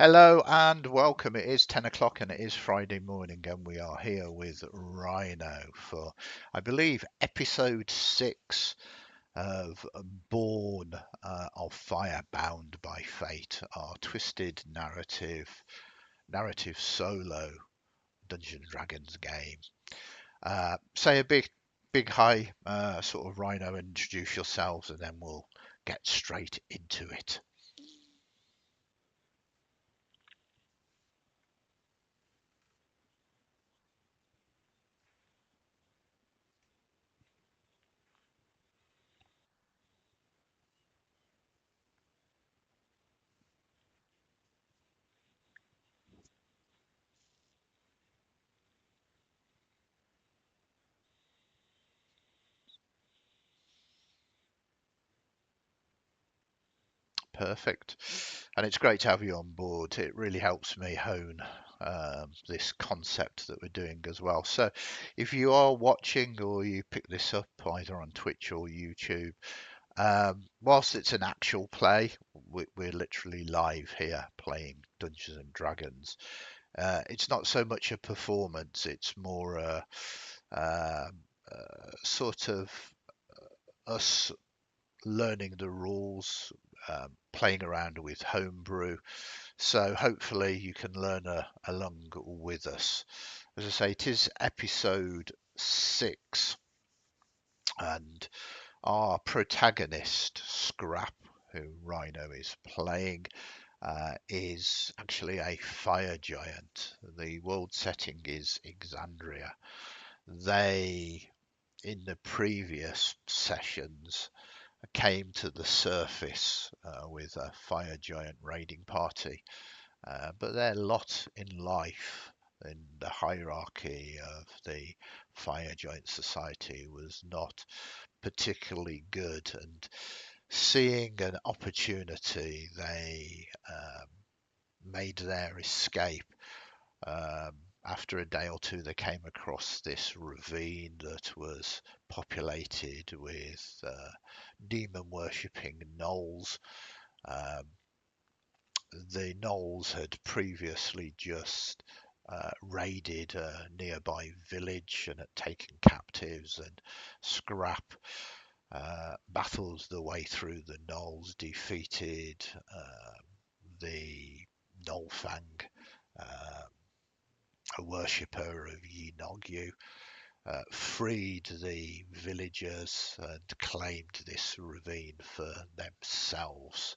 Hello and welcome. It is 10 o'clock and it is Friday morning, and we are here with Rhino for, I believe, episode 6 of Born of Fire Bound by Fate, our twisted narrative solo Dungeons and Dragons game. Say a big hi, sort of Rhino, and introduce yourselves, and then we'll get straight into it. Perfect. And it's great to have you on board. It really helps me hone this concept that we're doing as well. So, if you are watching or you pick this up either on Twitch or YouTube, whilst it's an actual play, we're literally live here playing Dungeons and Dragons. It's not so much a performance, it's more sort of us learning the rules, playing around with homebrew. So hopefully you can learn along with us. As I say, it is episode 6, and our protagonist, Scrap, who Rhino is playing, is actually a fire giant. The world setting is Exandria. They, in the previous sessions, came to the surface with a fire giant raiding party, but their lot in life in the hierarchy of the fire giant society was not particularly good, and seeing an opportunity, they made their escape. Um, After a day or two, they came across this ravine that was populated with demon worshipping gnolls. Um, the gnolls had previously just raided a nearby village and had taken captives, and Scrap battles the way through the gnolls, defeated the Gnollfang, uh, a worshipper of Yinogyu, freed the villagers and claimed this ravine for themselves.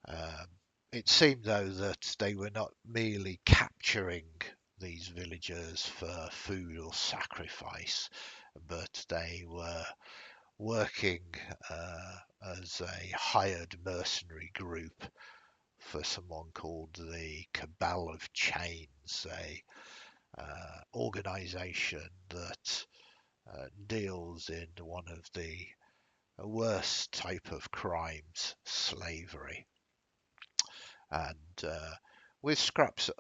Um, it seemed, though, that they were not merely capturing these villagers for food or sacrifice, but they were working as a hired mercenary group for someone called the Cabal of Chains, a organization that deals in one of the worst type of crimes, slavery. And with Scrap's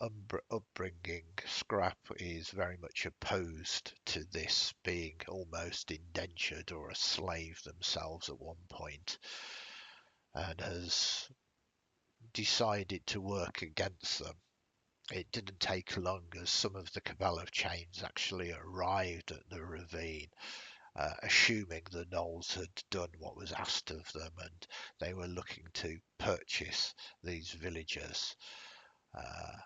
upbringing, Scrap is very much opposed to this, being almost indentured or a slave themselves at one point, and has decided to work against them. It didn't take long as some of the Cabal of Chains actually arrived at the ravine, assuming the gnolls had done what was asked of them, and they were looking to purchase these villagers. Uh,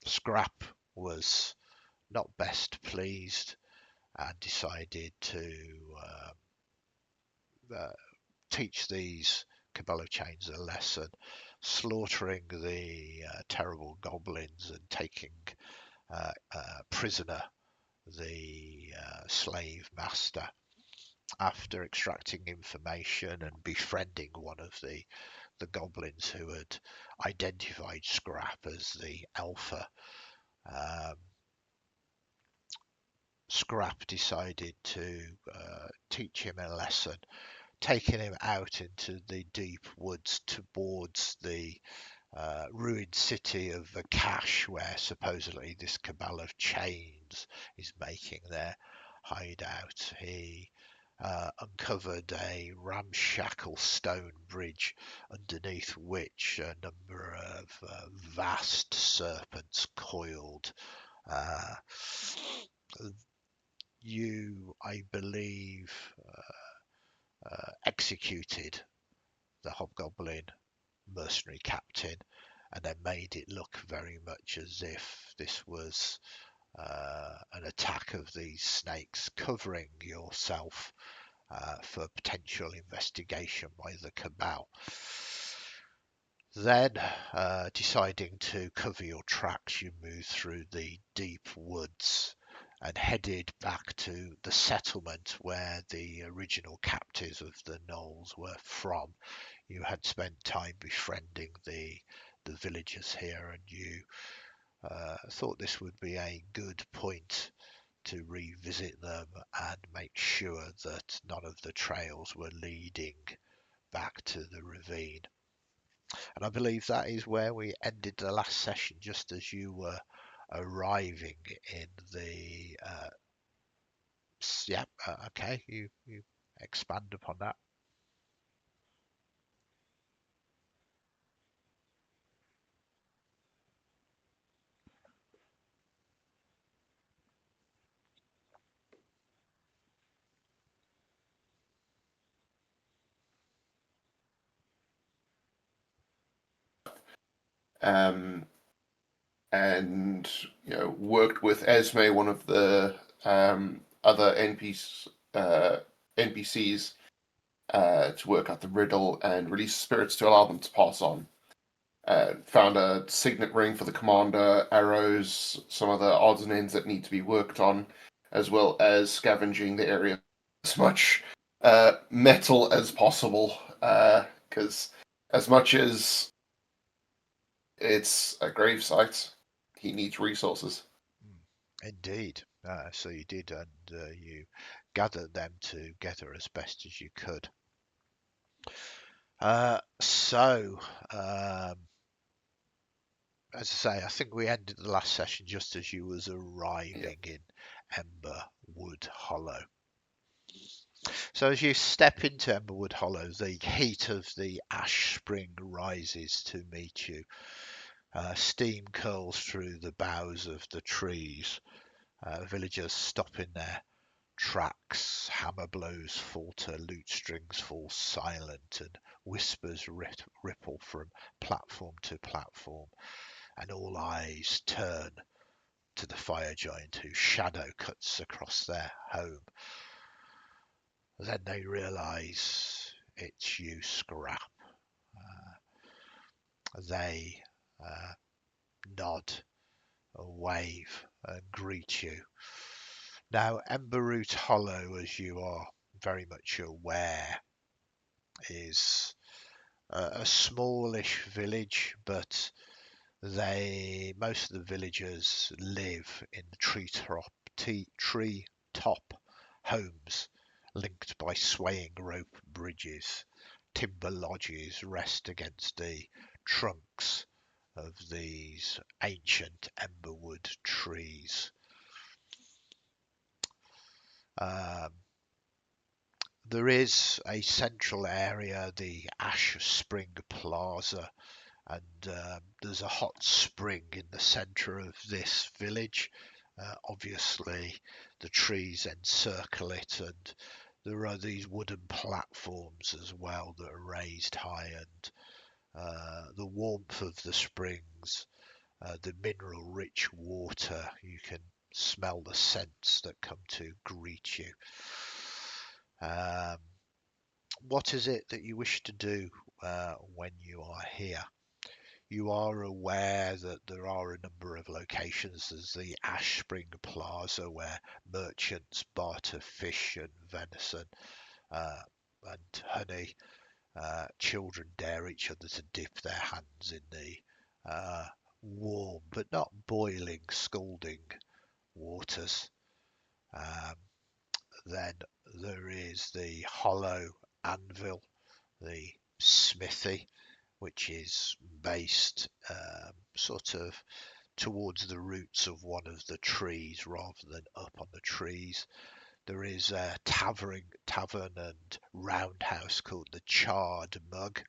Scrap was not best pleased and decided to uh, teach these Cabal of Chains a lesson, slaughtering the terrible goblins and taking prisoner the slave master. After extracting information and befriending one of the goblins who had identified Scrap as the alpha, um, Scrap decided to teach him a lesson, taking him out into the deep woods towards the ruined city of Vakash, where supposedly this Cabal of Chains is making their hideout. He uncovered a ramshackle stone bridge underneath which a number of vast serpents coiled. Uh, you, I believe, executed the hobgoblin mercenary captain and then made it look very much as if this was an attack of these snakes, covering yourself for potential investigation by the cabal. Then, deciding to cover your tracks, you moved through the deep woods and headed back to the settlement where the original captives of the Knolls were from. You had spent time befriending the villagers here, and you thought this would be a good point to revisit them and make sure that none of the trails were leading back to the ravine. And I believe that is where we ended the last session, just as you were arriving in the. Yeah, okay, you expand upon that. Um, and worked with Esme, one of the other NPCs, to work out the riddle and release spirits to allow them to pass on. Found a signet ring for the commander, arrows, some other odds and ends that need to be worked on, as well as scavenging the area as much metal as possible, because as much as it's a grave site, he needs resources. Indeed. So you did, and you gathered them together as best as you could. So, as I say, I think we ended the last session just as you was Yeah. arriving in Emberwood Hollow. So as you step into Emberwood Hollow, the heat of the ash spring rises to meet you. Steam curls through the boughs of the trees. Villagers stop in their tracks, hammer blows falter, lute strings fall silent, and whispers ripple from platform to platform, and all eyes turn to the fire giant whose shadow cuts across their home. Then they realise it's you, Scrap. They uh, nod, wave, and greet you. Now, Emberroot Hollow, as you are very much aware, is a smallish village, but most of the villagers live in the tree top homes linked by swaying rope bridges. Timber lodges rest against the trunks of these ancient emberwood trees. Um, there is a central area, the Ash Spring Plaza, and there's a hot spring in the centre of this village. Obviously, the trees encircle it, and there are these wooden platforms as well that are raised high, and the warmth of the springs, the mineral-rich water, you can smell the scents that come to greet you. Um, what is it that you wish to do when you are here? You are aware that there are a number of locations. There's the Ash Spring Plaza where merchants barter fish and venison and honey. Children dare each other to dip their hands in the warm but not boiling, scalding waters. Um, then there is the Hollow Anvil, the smithy, which is based sort of towards the roots of one of the trees rather than up on the trees. There is a tavern and roundhouse called the Charred Mug,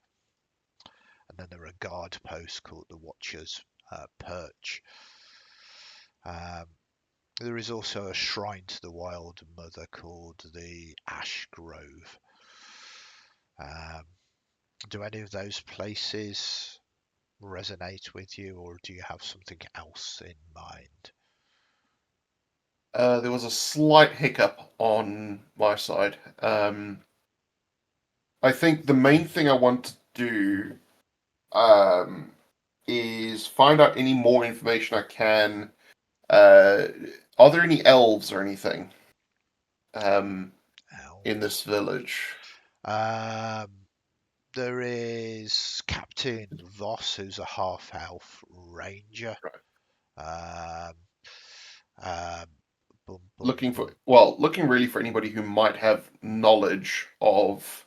and then there are guard posts called the Watcher's Perch. There is also a shrine to the Wild Mother called the Ash Grove. Do any of those places resonate with you, or do you have something else in mind? There was a slight hiccup on my side. I think the main thing I want to do um, is find out any more information I can. Are there any elves or anything in Elves. this village? Um, there is Captain Voss, who's a half-elf ranger. Right. Um, um, bum, bum, Looking bum. for, well, looking really for anybody who might have knowledge of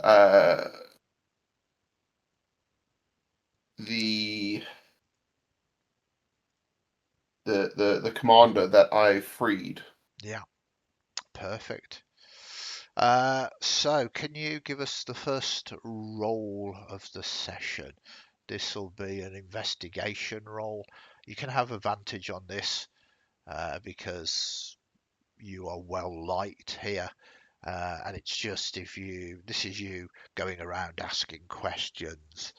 uh, the the commander that I freed. Yeah, perfect. So, can you give us the first roll of the session? This will be an investigation roll. You can have advantage on this because you are well liked here. And it's just if you, this is you going around asking questions,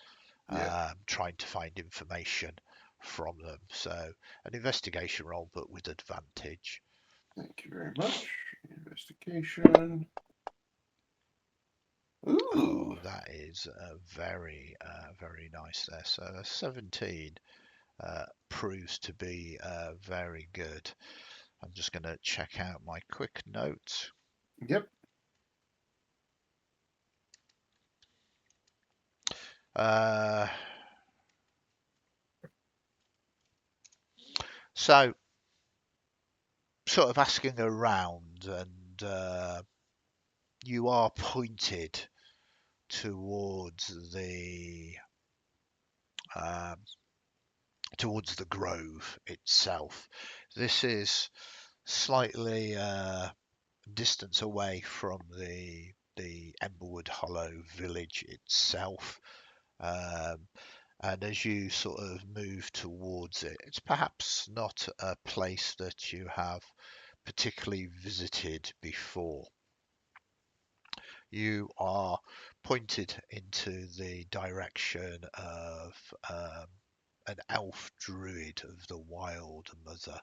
Yeah, trying to find information from them. So, an investigation roll, but with advantage. thank you very much. Investigation. Oh, Ooh. that is very nice there. So a 17 proves to be very good. I'm just going to check out my quick notes. Yep. Uh, so, sort of asking around, and you are pointed towards um, the grove itself. This is slightly distance away from the Emberwood Hollow village itself. Um, and as you sort of move towards it, it's perhaps not a place that you have particularly visited before. You are pointed into the direction of an elf druid of the Wild Mother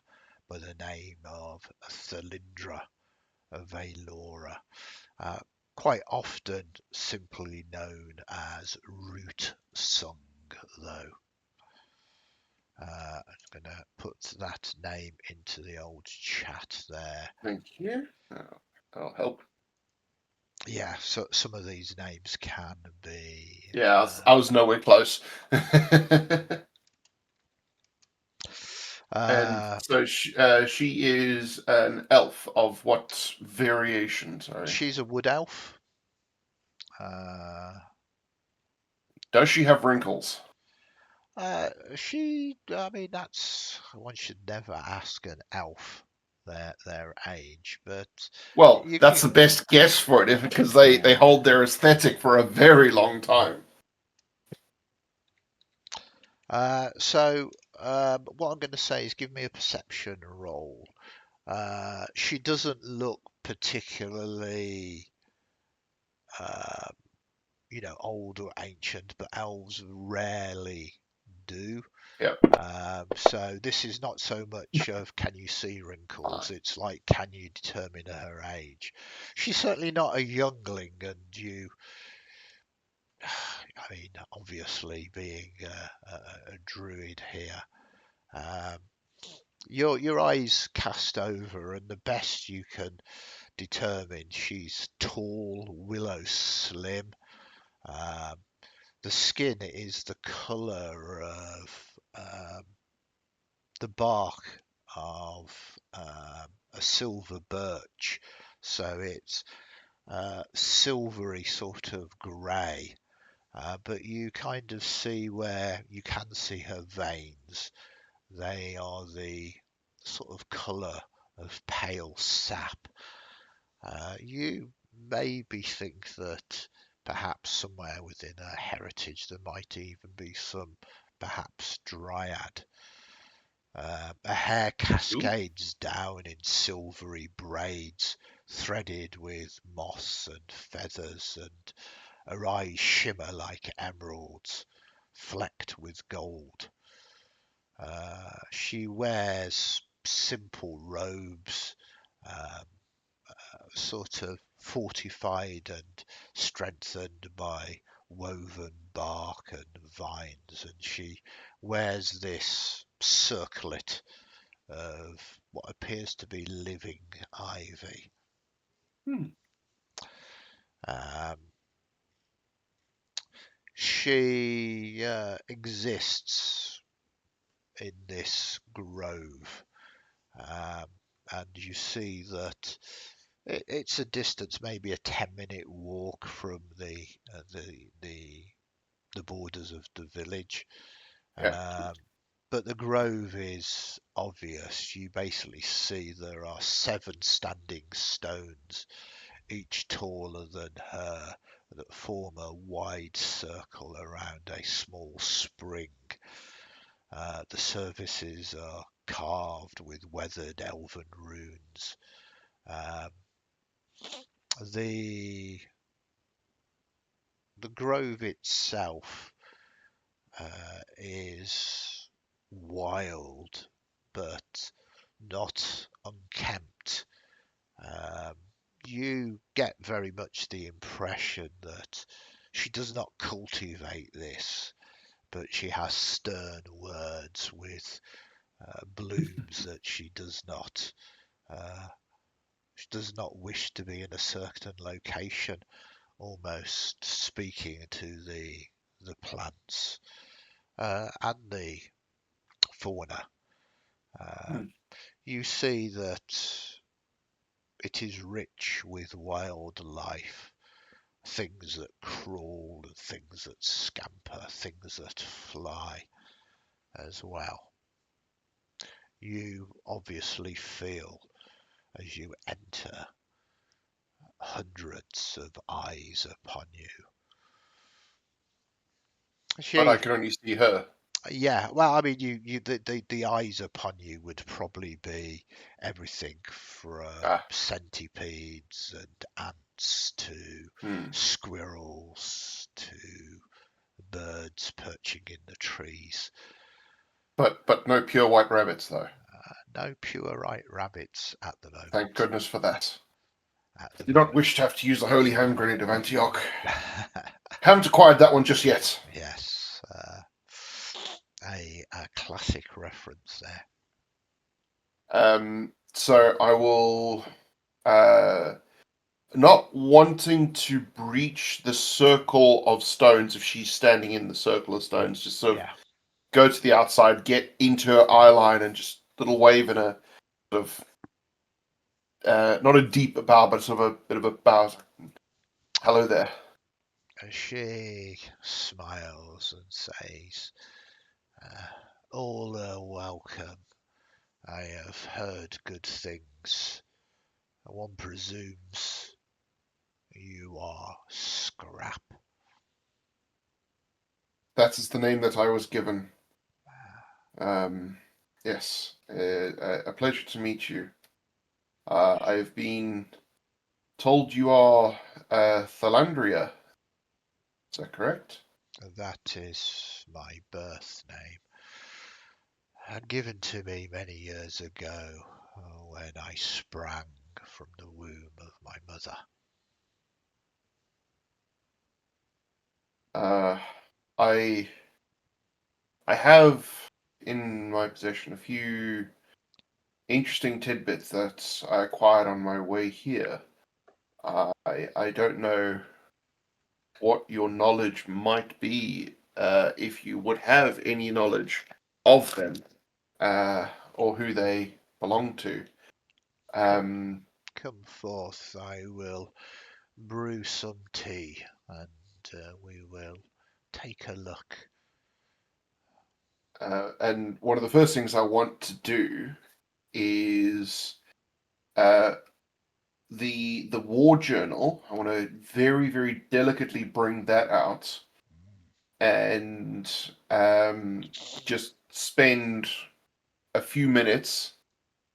by the name of Thalindra Valora, uh, quite often simply known as Root Sung, though. I'm going to put that name into the old chat there. Thank you. That'll help. Yeah, so some of these names can be. Yeah, I was nowhere close. And Uh, so she is an elf of what variation? Sorry. she's a wood elf. Uh, Does she have wrinkles? I mean, that's one should never ask an elf their age, but Well, you that's can. the best guess for it, because they Yeah. hold their aesthetic for a very long time. So what I'm going to say is give me a perception roll. She doesn't look particularly, uh, old or ancient, but elves rarely do. Yep. So this is not so much of can you see wrinkles, it's like can you determine her age. She's certainly not a youngling, and I mean, obviously being a druid here, um, your eyes cast over, and the best you can determine, she's tall, willow slim. Um, the skin is the colour of the bark of a silver birch, so it's silvery sort of grey. But you kind of see where you can see her veins. They are the sort of colour of pale sap. You maybe think that perhaps somewhere within her heritage there might even be some perhaps dryad. Her hair cascades down in silvery braids threaded with moss and feathers, and her eyes shimmer like emeralds flecked with gold. She wears simple robes, um, sort of fortified and strengthened by woven bark and vines, and she wears this circlet of what appears to be living ivy. Hmm. Um, she exists in this grove, um, and you see that it's a distance, maybe a 10-minute walk from the borders of the village. Yeah. But the grove is obvious. You basically see there are 7 standing stones, each taller than her, that form a wide circle around a small spring. The surfaces are carved with weathered elven runes. Um, the the grove itself is wild, but not unkempt. Um, you get very much the impression that she does not cultivate this, but she has stern words with blooms that she does not wish to be in a certain location, almost speaking to the plants and the fauna. Uh, Hmm. you see that it is rich with wildlife, things that crawl and things that scamper, things that fly as well. You obviously feel as you enter hundreds of eyes upon you. But I She, can only see her. yeah, well, I mean, the eyes upon you would probably be everything from Ah. centipedes and ants to Hmm. squirrels to birds perching in the trees. But no pure white rabbits though. No pure white rabbits at the Thank moment. goodness for that. At I the do not moment. wish to have to use the holy hand grenade of Antioch. Haven't acquired that one just yet. Yes, a classic reference there. So I will, uh, not wanting to breach the circle of stones if she's standing in the circle of stones, just sort of Yeah, go to the outside, get into her eye line, and just little wave in a sort of not a deep bow, but sort of a bit of a bow. Hello there. she smiles and says, all are welcome. I have heard good things. One presumes you are Scrap. That is the name that I was given. Yes, a pleasure to meet you. I've been told you are Thalandria. Is that correct? That is my birth name, and given to me many years ago when I sprang from the womb of my mother. Uh, I I have in my possession a few interesting tidbits that I acquired on my way here. I don't know what your knowledge might be, if you would have any knowledge of them, or who they belong to. Come, Um, come forth, I will brew some tea and we will take a look. and one of the first things I want to do is Uh, the war journal. I want to very very delicately bring that out and just spend a few minutes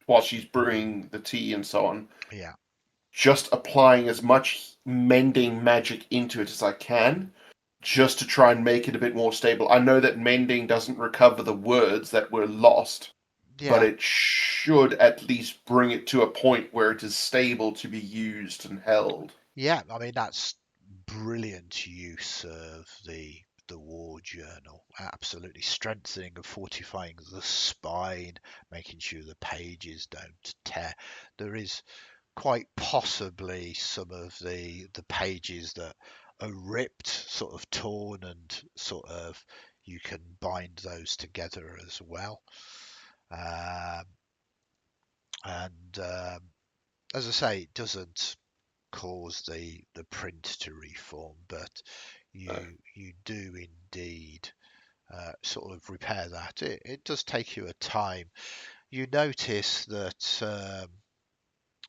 while she's brewing the tea and so on, Yeah. just applying as much mending magic into it as I can, just to try and make it a bit more stable. I know that mending doesn't recover the words that were lost, but Yeah. it should at least bring it to a point where it is stable to be used and held. Yeah, I mean that's brilliant use of the war journal. Absolutely strengthening and fortifying the spine, making sure the pages don't tear. There is quite possibly some of the pages that are ripped, sort of torn, and sort of you can bind those together as well. Um, and as I say, it doesn't cause the print to reform, but Uh, you do indeed sort of repair that. It does take you a time. You notice that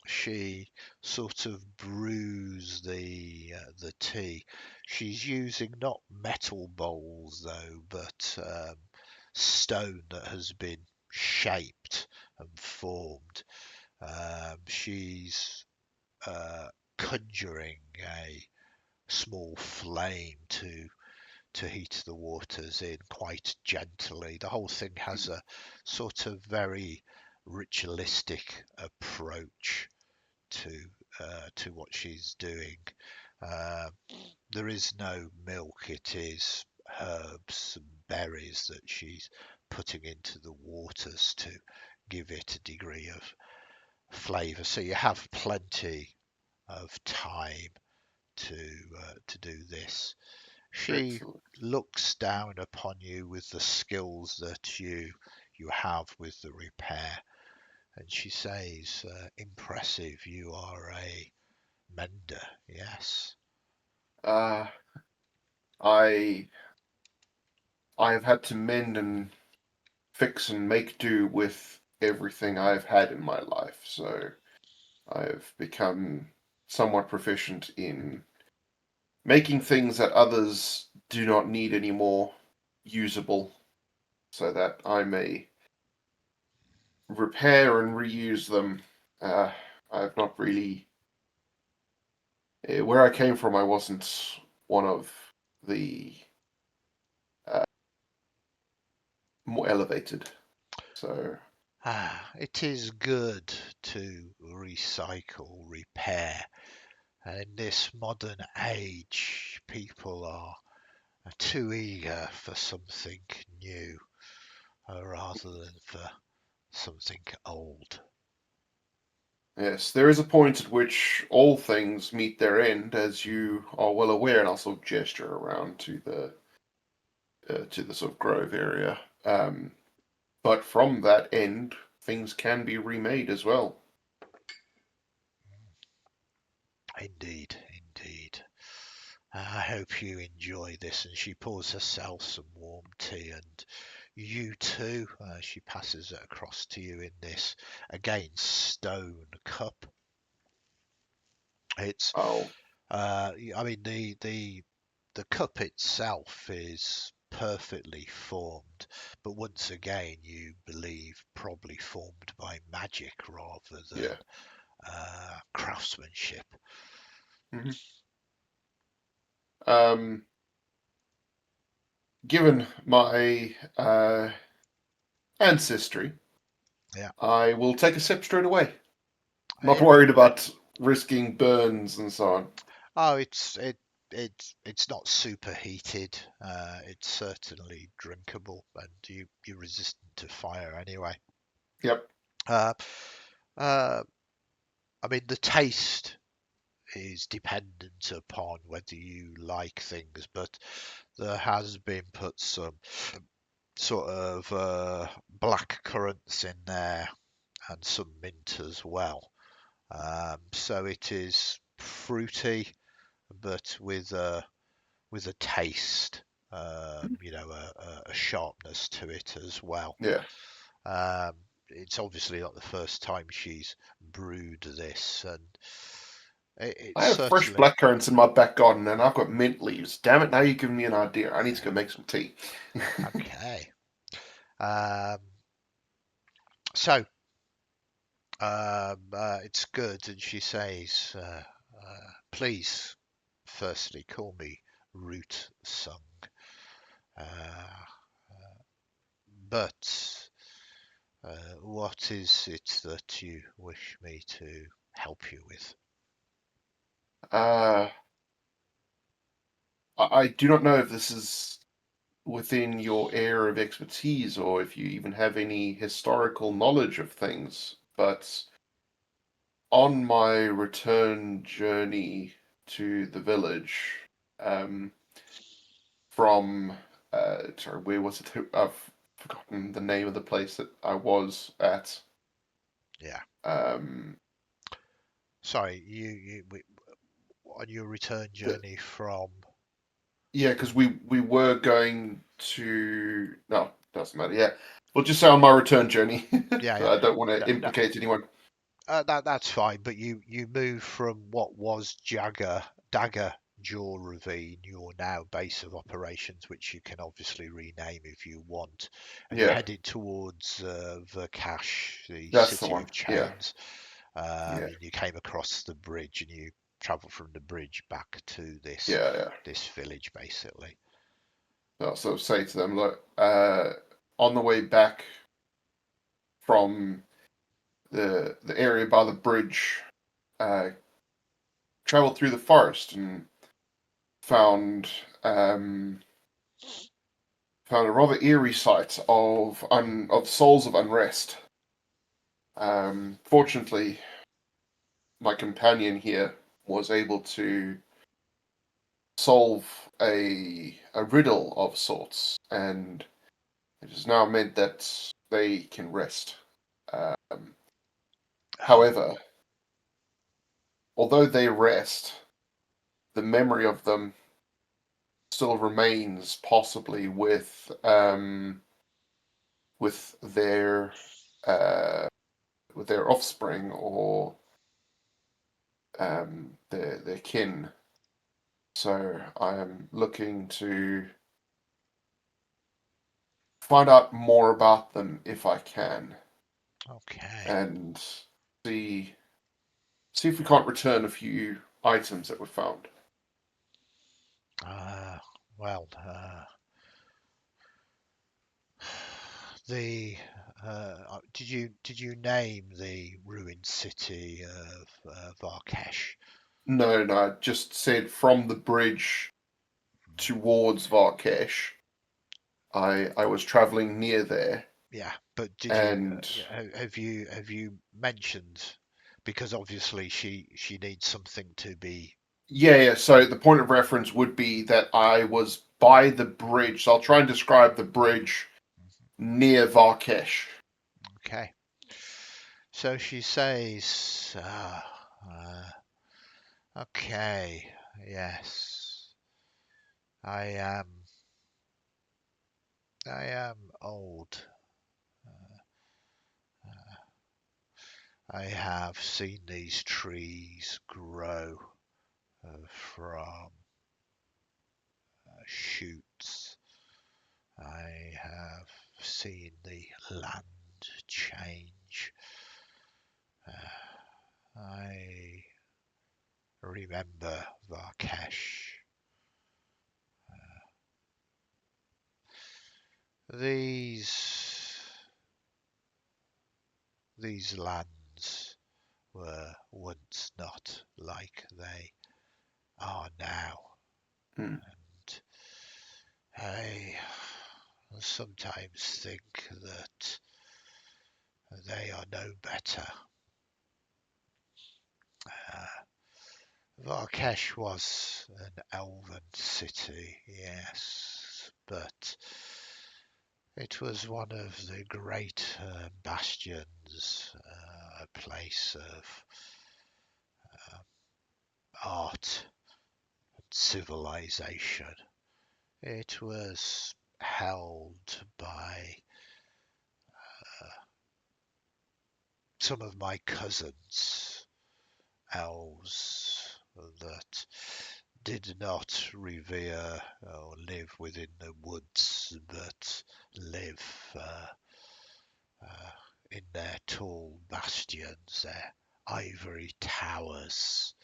she sort of brews the tea. She's using not metal bowls though, but stone that has been shaped and formed. She's conjuring a small flame to heat the waters in quite gently. The whole thing has a sort of very ritualistic approach to to what she's doing. Uh, there is no milk; it is herbs and berries that she's putting into the waters to give it a degree of flavour. So you have plenty of time to do this. She Excellent. looks down upon you with the skills that you have with the repair, and she says, "Impressive. You are a mender." Yes. Uh, I I have had to mend and fix and make do with everything I've had in my life, so I've become somewhat proficient in making things that others do not need anymore usable, so that I may repair and reuse them. Uh, I've not really. Where I came from, I wasn't one of the more elevated. So, It is good to recycle, repair. In this modern age, people are too eager for something new rather than for something old. yes, there is a point at which all things meet their end, as you are well aware, and I'll sort of gesture around to the sort of grove area. But from that end, things can be remade as well. Indeed, indeed. I hope you enjoy this. And she pours herself some warm tea, and you too. She passes it across to you in this again stone cup. It's, I'll I mean, the cup itself is perfectly formed, but once again, you believe probably formed by magic rather than yeah. craftsmanship. Mhm. Um, Given my ancestry, Yeah. I will take a sip straight away. Not Eh, worried about risking burns and so on. Oh, it's not superheated. It's certainly drinkable, and you're resistant to fire anyway. Yep. Uh, uh, I mean, the taste is dependent upon whether you like things, but there has been put some sort of black currants in there and some mint as well. So it is fruity, but with a taste, a sharpness to it as well. Yeah. Um, it's obviously not the first time she's brewed this, and I it's have fresh certainly blackcurrants in my back garden, and I've got mint leaves. Damn it! Now you've given me an idea. I need to go make some tea. okay. Um, so it's good, and she says, "Please, firstly, call me Root Sung, uh, but what is it that you wish me to help you with?" Uh, I do not know if this is within your area of expertise or if you even have any historical knowledge of things, but on my return journey to the village, um, from sorry, where was it? I've forgotten the name of the place that I was at. Yeah. Um, Sorry, on your return the, journey from. yeah, because we were going to. No, doesn't matter. Yeah, we'll just say on my return journey. Yeah, yeah. I don't want to No, no, implicate anyone. that's fine. But you move from what was Dagger Jaw Ravine, your now base of operations, which you can obviously rename if you want, and you Yeah, headed towards Verkash, the that's the city one. of Yeah, chains. yeah, And you came across the bridge, and you travelled from the bridge back to yeah, yeah. this village, basically. I'll sort of say to them, look, on the way back from the area by the bridge, uh, traveled through the forest and found um, found a rather eerie sight of souls of unrest. Fortunately, my companion here was able to solve a riddle of sorts, and it has now meant that they can rest. Um, Oh, However, although they rest, the memory of them still remains, possibly with uh, with their offspring or their kin. So I am looking to find out more about them if I can, okay. and see see if we can't return a few items that were found. Uh, well, the did you name the ruined city of Varkesh? No, no, I just said from the bridge towards Varkesh. I was traveling near there, Yeah, but did you and have you mentioned, because obviously she needs something to be. yeah, yeah. So the point of reference would be that I was by the bridge. So I'll try and describe the bridge near Varkesh. Okay, so she says, okay, yes, I am old. I have seen these trees grow from shoots. I have seen the land change. I remember Varkesh. These these lands were once not like they are now, Hmm. and I sometimes think that they are no better. Uh, Varkesh was an elven city, yes, but it was one of the great bastions, a place of art and civilization. It was held by some of my cousins, elves, that did not revere or live within the woods, but live in their tall bastions, their ivory towers,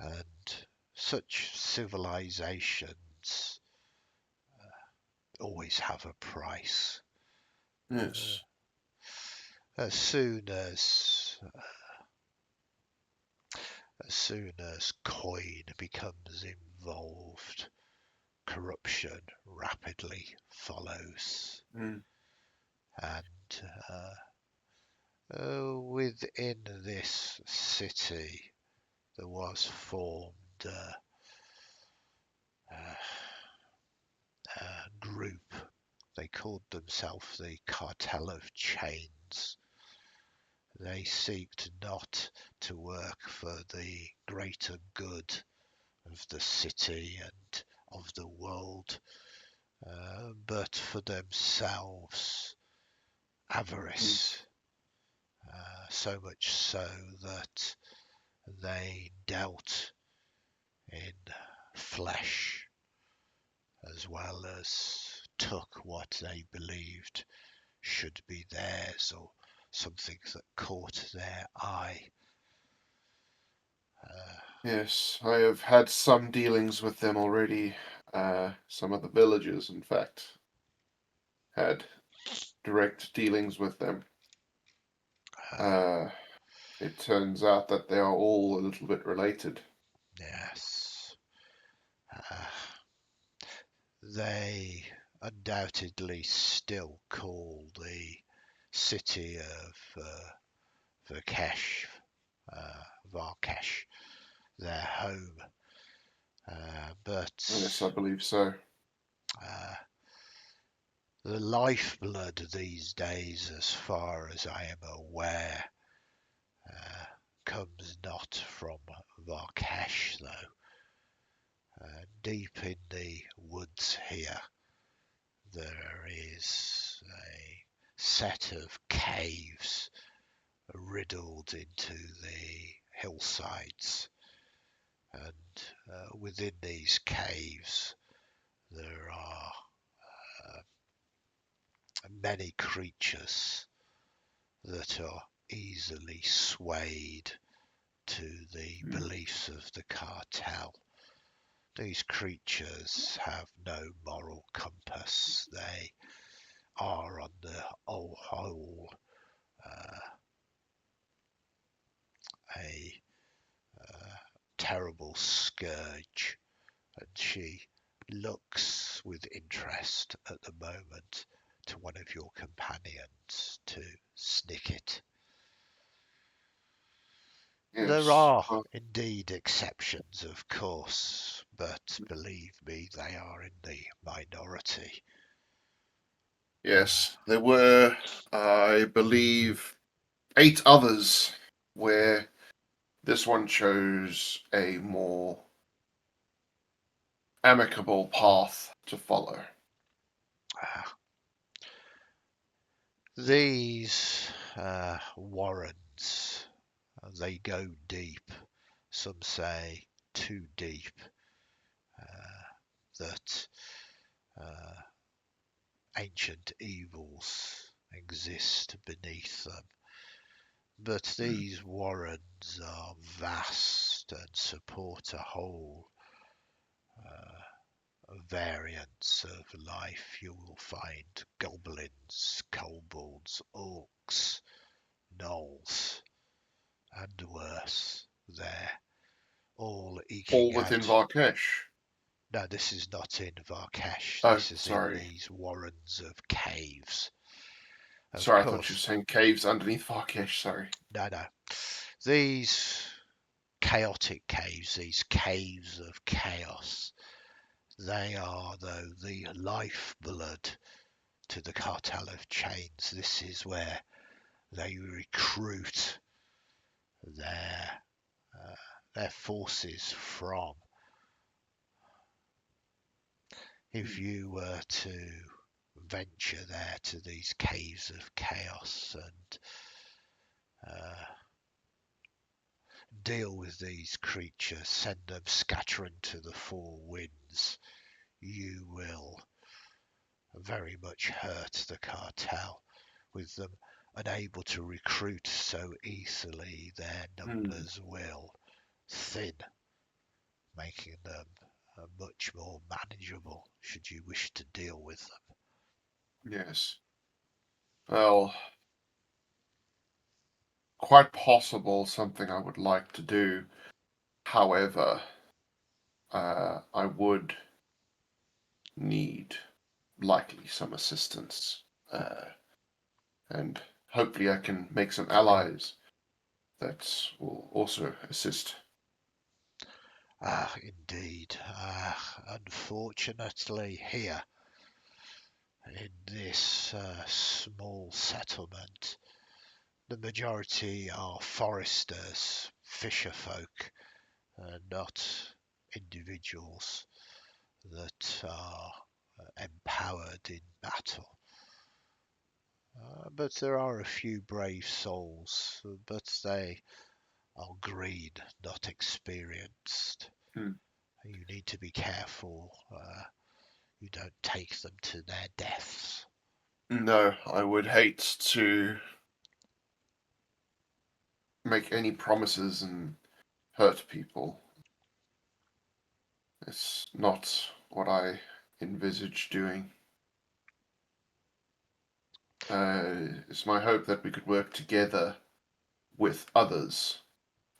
and such civilizations always have a price. Yes. As soon as coin becomes involved, corruption rapidly follows. Mm. And within this city, there was formed a group. They called themselves the Cartel of Chains. They seeked not to work for the greater good of the city and of the world, but for themselves. Mm. Avarice, so much so that they dealt in flesh as well as took what they believed should be theirs or something that caught their eye. Yes, I have had some dealings with them already. Some of the villagers, in fact, had direct dealings with them. Uh, Uh, it turns out that they are all a little bit related. yes, uh, they undoubtedly still call the city of Vakesh, Varkesh, their home. Yes, But I believe so. uh, the lifeblood these days, as far as I am aware, uh, comes not from Varkesh, though. Deep in the woods here, there is a set of caves riddled into the hillsides, and within these caves there are uh, many creatures that are easily swayed to the Mm. beliefs of the cartel. These creatures have no moral compass. They are on the whole uh, a terrible scourge, and she looks with interest at the moment to one of your companions to snick it. There Yes. are indeed exceptions, of course, but believe me, they are in the minority. Yes, there were, I believe, 8 others where this one chose a more amicable path to follow. These warrens, they go deep. Some say too deep. That uh, ancient evils exist beneath them. But Mm. these warrens are vast and support a whole variance of life. You will find goblins, kobolds, orcs, gnolls, and worse there, all All eking within out. Varkesh. No, this is not in Varkesh. Oh, This is in sorry. these warrens of caves. Of Sorry, I thought you were course, saying caves underneath Varkesh. Sorry. no. These chaotic caves, these caves of chaos, they are, though, the lifeblood to the cartel of chains. This is where they recruit their uh, their forces from. If Mm. you were to venture there to these caves of chaos and uh, deal with these creatures, send them scattering to the four winds, you will very much hurt the cartel. With them unable to recruit so easily, their numbers will thin, making them much more manageable should you wish to deal with them. Yes. Well, quite possible something I would like to do. However, I would need likely some assistance. And hopefully I can make some allies that will also assist. Indeed. Unfortunately, here in this small settlement, the majority are foresters, fisher folk, not individuals that are empowered in battle. But there are a few brave souls, but they are green, not experienced. Hmm. You need to be careful you don't take them to their deaths. No, I would hate to make any promises and hurt people. It's not what I envisage doing. It's my hope that we could work together with others,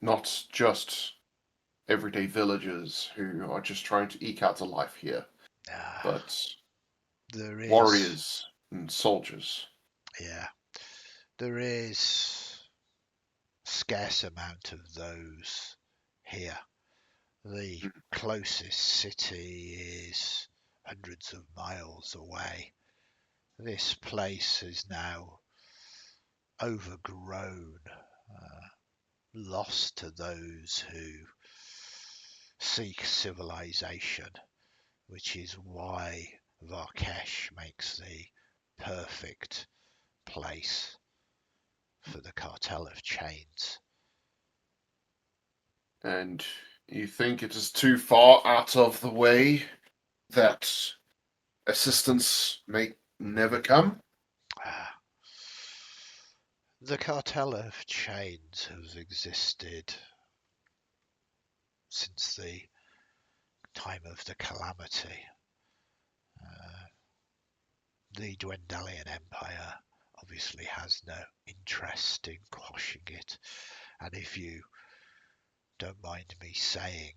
not just everyday villagers who are just trying to eke out a life here, Uh, but there is, warriors and soldiers. yeah, there is scarce amount of those here. The Mm. closest city is hundreds of miles away. This place is now overgrown, lost to those who seek civilization, which is why Varkesh makes the perfect place for the cartel of chains. And you think it is too far out of the way that assistance may never come? Ah, the cartel of chains has existed since the time of the calamity. Uh, the Dwendalian Empire obviously has no interest in quashing it, and if you don't mind me saying,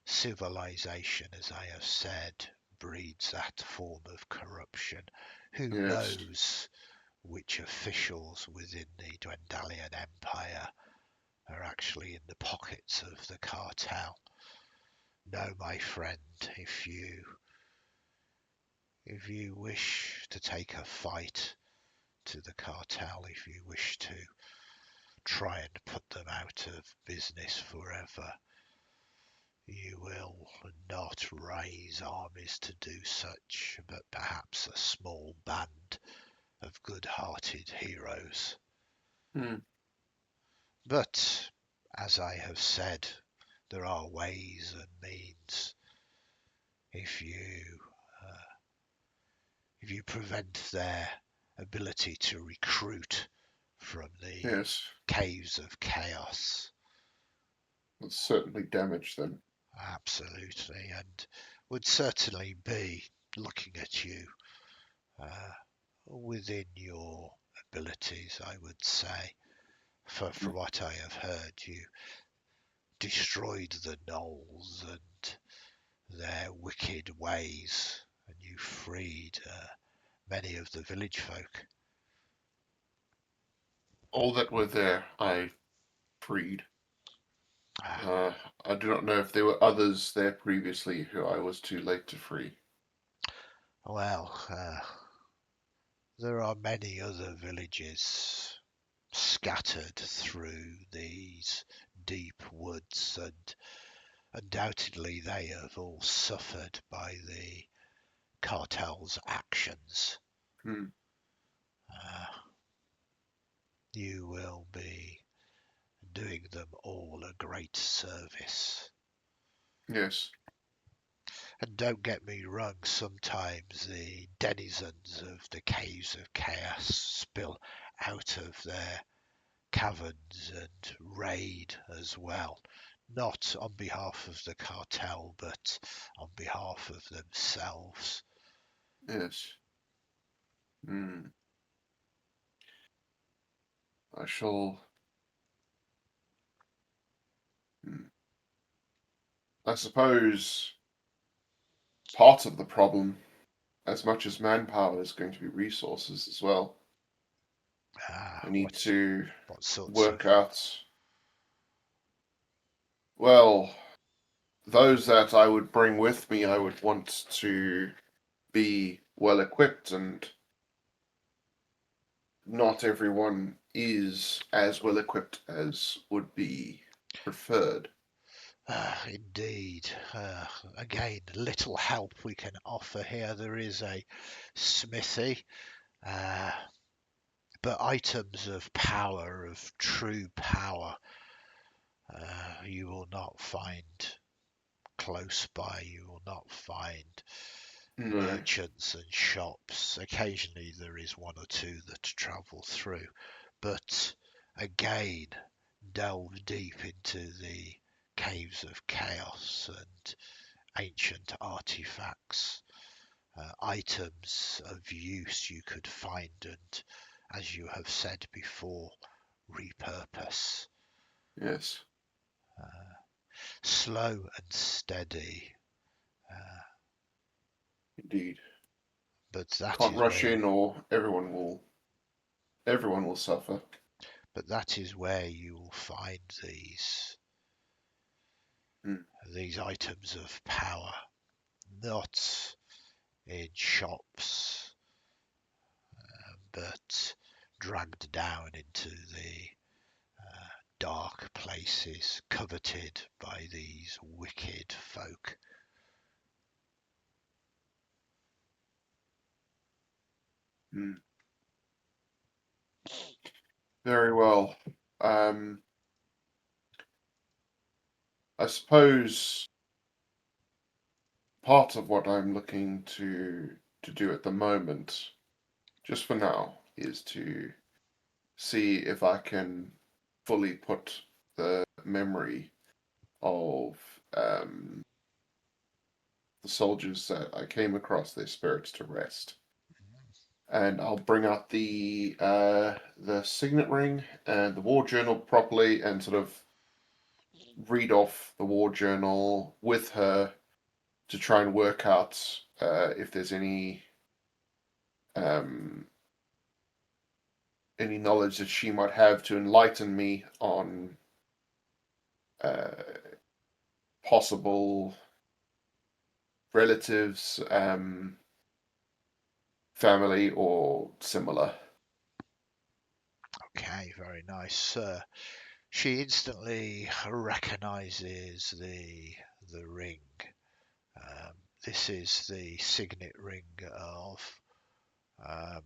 civilization, as I have said, breeds that form of corruption. Who Yes. knows which officials within the Dwendalian Empire are actually in the pockets of the cartel? No, my friend, if you wish to take a fight to the cartel, if you wish to try and put them out of business forever, you will not raise armies to do such, but perhaps a small band of good-hearted heroes. Hmm. But, as I have said, there are ways and means. If you if you prevent their ability to recruit from the Yes. caves of chaos, Will certainly damage them. absolutely, and would certainly be looking at you uh, within your abilities, I would say. For Hmm. from what I have heard, you destroyed the gnolls and their wicked ways, and you freed many of the village folk. All that were there, I freed. Ah, Uh, I do not know if there were others there previously who I was too late to free. well, there are many other villages scattered through these deep woods, and undoubtedly they have all suffered by the cartel's actions. Hmm. Uh, you will be doing them all a great service. Yes. And don't get me wrong, sometimes the denizens of the caves of chaos spill out of their caverns and raid as well. Not on behalf of the cartel, but on behalf of themselves. Yes. Hmm. I shall. Hmm. I suppose part of the problem, as much as manpower, is going to be resources as well. I need What to sorts of... work out, well, those that I would bring with me, I would want to be well equipped, and not everyone is as well equipped as would be preferred. Indeed. Again, little help we can offer here. There is a smithy, uh, but items of power, of true power, you will not find close by. You will not find No. merchants and shops. Occasionally there is one or two that travel through, but again, delve deep into the caves of chaos and ancient artifacts, items of use you could find and, as you have said before, repurpose. Yes. Uh, Slow and steady, uh, Indeed. but that Can't is rush where in, or everyone will suffer. you will find Mm. these items of power, not in shops, but dragged down into the dark places coveted by these wicked folk. Mm. Very well. I suppose part of what I'm looking to do at the moment, just for now, is to see if I can fully put the memory of the soldiers that I came across, their spirits, to rest. And I'll bring out the signet ring and the war journal properly, and sort of read off the war journal with her to try and work out if there's um, any knowledge that she might have to enlighten me on uh, possible relatives, family, or similar. Okay, very nice. She instantly recognizes the ring. Um, this is the signet ring of um,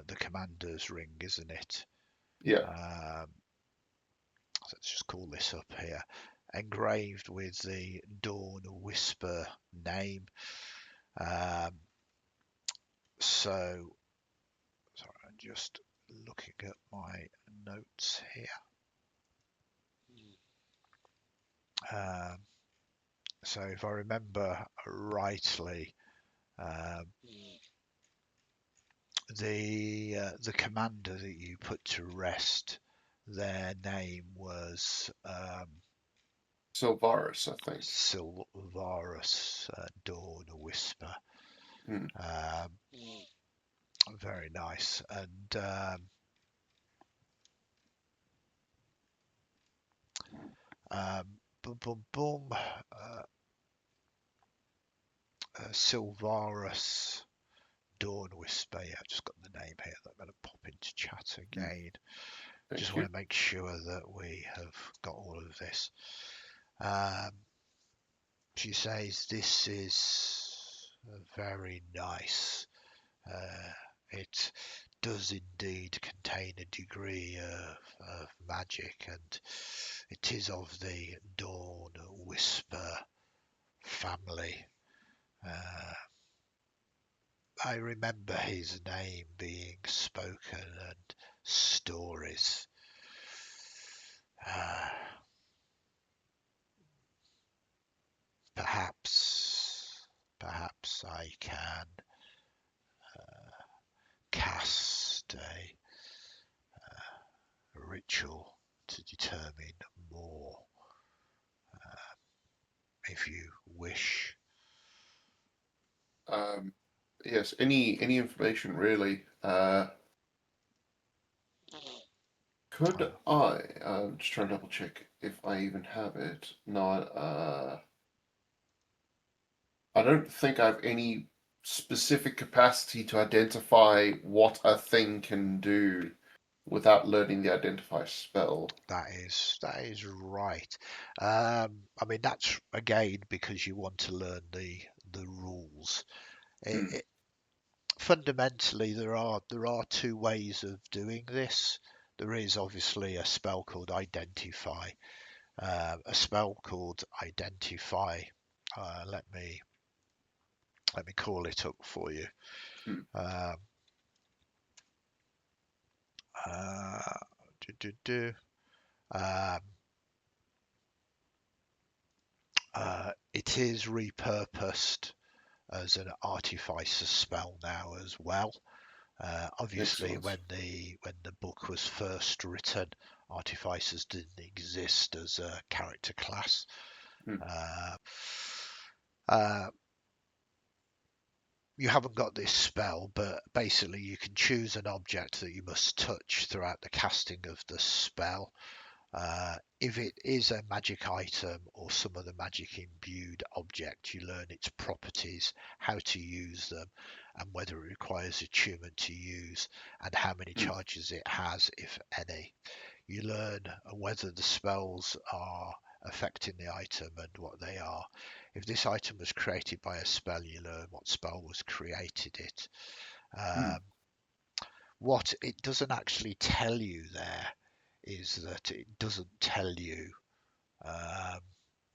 the commander's ring, isn't it? Yeah, Um, let's just call this up here. Engraved with the Dawn Whisper name. Um, so, sorry, I'm just looking at my notes here. Um, so, if I remember rightly, um, the commander that you put to rest, their name was Sylvaris, I think. Sylvarus Dawn Whisper. Hmm. Um, very nice. And boom, boom, boom. Sylvarus Dawn Whisper. Yeah, I've just got the name here that I'm going to pop into chat Hmm. again. Just Thank want you. to make sure that we have got all of this. Um, she says this is a very nice, uh, it does indeed contain a degree of magic, and it is of the Dawn Whisper family. Uh, I remember his name being spoken and stories. Uh, perhaps I can cast a ritual to determine more, if you wish. Yes, any information really. Could Oh, I? Just trying to double check if I even have it. No, I don't think I have any specific capacity to identify what a thing can do without learning the identify spell. that is right. I mean, that's again because you want to learn the rules. Hmm. It, fundamentally, there are two ways of doing this. There is obviously a spell called identify. A spell called identify. Let me call it up for you. Hmm. Um, uh, do, do, do. Um, it is repurposed as an artificer spell now as well. Obviously, Excellent. when the book was first written, artificers didn't exist as a character class. Hmm. Uh, uh, you haven't got this spell, but basically you can choose an object that you must touch throughout the casting of the spell. If it is a magic item or some other magic imbued object, you learn its properties, how to use them, and whether it requires attunement to use, and how many Hmm. charges it has, if any. You learn whether the spells are affecting the item and what they are. If this item was created by a spell, you learn what spell was created it. Hmm. Um, what it doesn't actually tell you there is that it doesn't tell you um,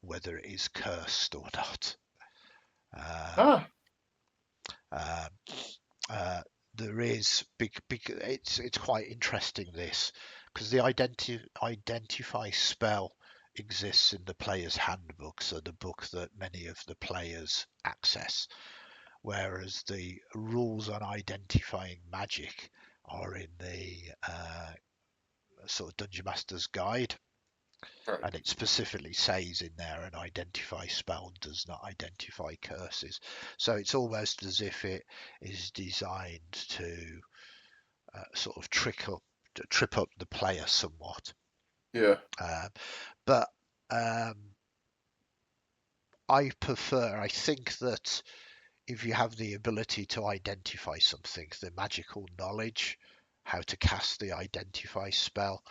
whether it is cursed or not. Um, Ah, um, uh, there is it's quite interesting this because the identify spell exists in the player's handbook, so the book that many of the players access, whereas the rules on identifying magic are in the sort of Dungeon Master's Guide, right. and it specifically says in there an identify spell does not identify curses. So it's almost as if it is designed to sort of trip up the player somewhat. Yeah. Uh, but um, I think that if you have the ability to identify something, the magical knowledge, how to cast the identify spell,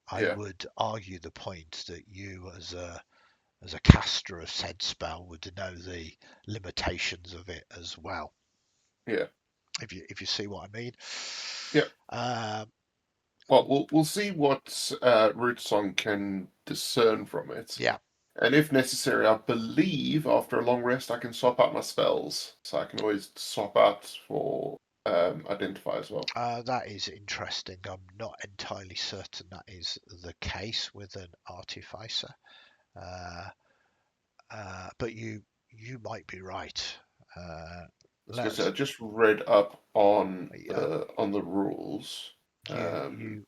I Yeah. would argue the point that you as a caster of said spell would know the limitations of it as well. Yeah. If you see what I mean. Yeah. Um, Well, we'll see what Root Song can discern from it. yeah, And if necessary, I believe after a long rest I can swap out my spells. So I can always swap out for identify as well. that is interesting. I'm not entirely certain that is the case with an artificer, uh, but you might be right. Uh, I let's just read up yeah, on the rules. you Um, you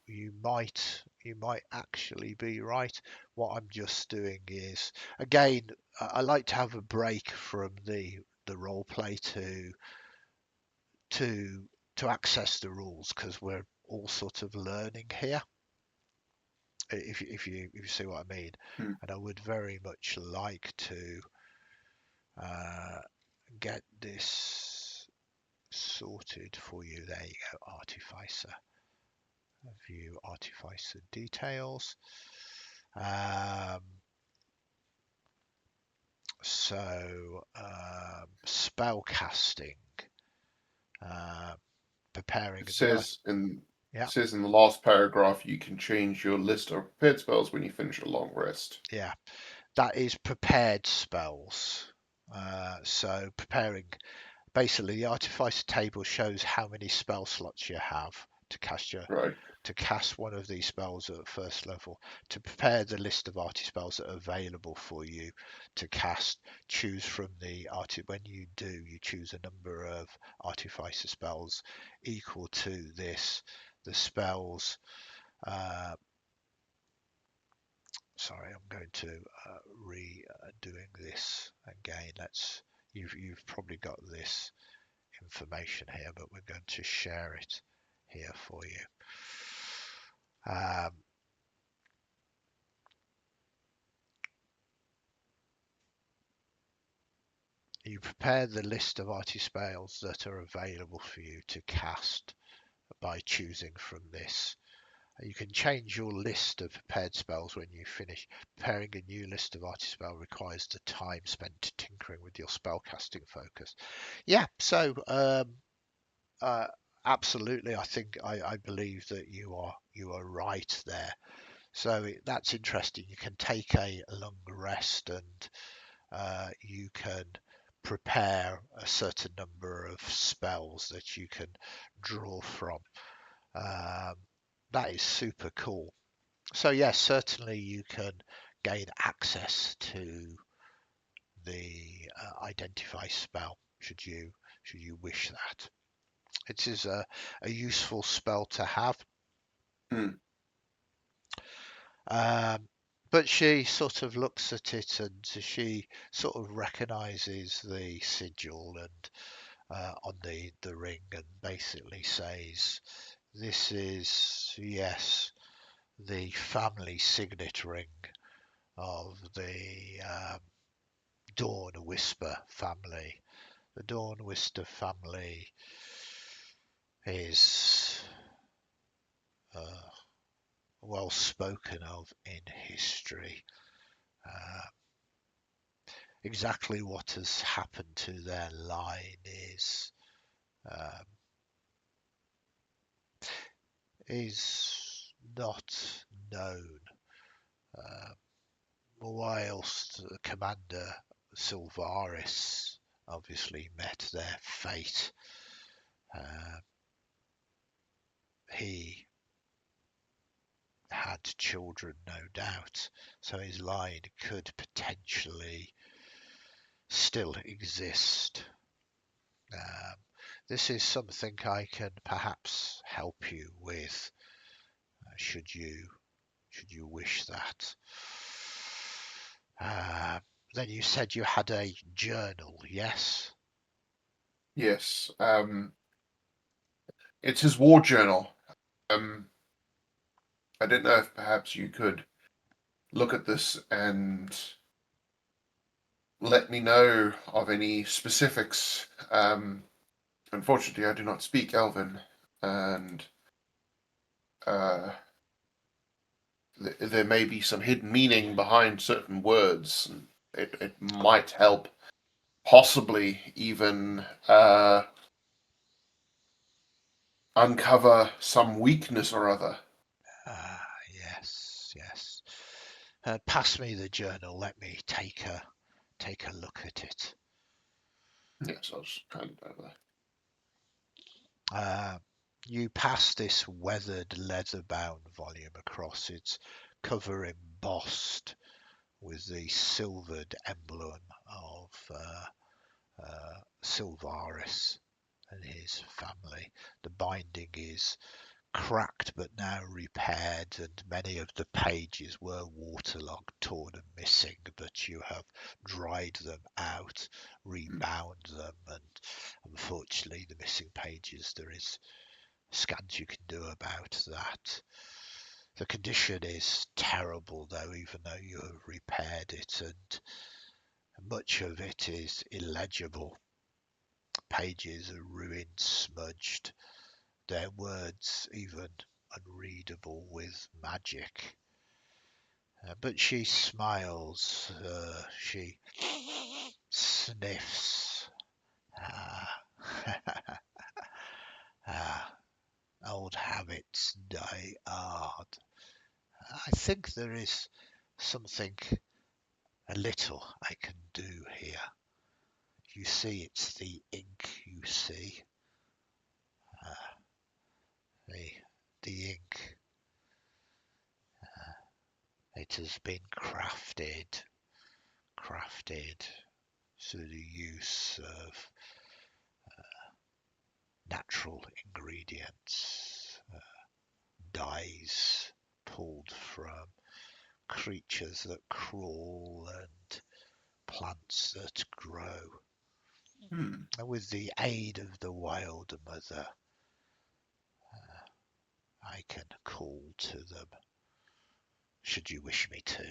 you might actually be right. What I'm just doing is, again, I like to have a break from the role play to to access the rules because we're all sort of learning here. If you see what I mean, hmm, and I would very much like to uh, get this sorted for you. There you go, artificer. View artificer details. Um, so spell casting. Uh, preparing It the yeah. says in the last paragraph you can change your list of prepared spells when you finish a long rest. Yeah, that is prepared spells. So preparing, basically the artificer table shows how many spell slots you have to Right. cast one of these spells at first level. To prepare the list of arti spells that are available for you to cast, choose from the when you do, you choose a number of artificer spells equal to this. The spells sorry, I'm going to redoing this again. You've probably got this information here, but we're going to share it here for you. You prepare the list of arty spells that are available for you to cast by choosing from this. You can change your list of prepared spells when you finish. Preparing a new list of arty spell requires the time spent tinkering with your spellcasting focus. Yeah, so absolutely, I believe that you are right there. So that's interesting. You can take a long rest and you can prepare a certain number of spells that you can draw from. Um, that is super cool. So yes, certainly you can gain access to the identify spell should you wish that. It is a useful spell to have. Hmm. But she sort of looks at it and she sort of recognizes the sigil and on the ring and basically says, "This is, yes, the family signet ring of the Dawn Whisper family. The Dawn Whisper family is uh, well spoken of in history. Uh, exactly what has happened to their line um, is not known. Uh, whilst Commander Sylvaris obviously met their fate, uh, he had children, no doubt, so his line could potentially still exist. Um, this is something I can perhaps help you with, should you wish that. Uh, then you said you had a journal, yes? Yes. It's his war journal. Um, I didn't know if perhaps you could look at this and let me know of any specifics. Unfortunately, I do not speak Elven, and uh, there may be some hidden meaning behind certain words. And it might help, possibly even uncover some weakness or other. Yes. Pass me the journal. Let me take a look at it. Yes, I was kind of over. Uh, you pass this weathered leather-bound volume across, its cover embossed with the silvered emblem of Sylvaris and his family. The binding is cracked but now repaired, and many of the pages were waterlogged, torn, and missing, but you have dried them out, rebound them, and unfortunately, the missing pages, there is scant you can do about that. The condition is terrible, though, even though you have repaired it, and much of it is illegible. Pages are ruined, smudged, their words even unreadable with magic. But she smiles, she sniffs. Ah, old habits die hard. I think there is something a little I can do here. You see, it's the ink, you see. Uh, the ink, it has been crafted through the use of natural ingredients, dyes pulled from creatures that crawl and plants that grow. Hmm. And with the aid of the Wild Mother, I can call to them, should you wish me to.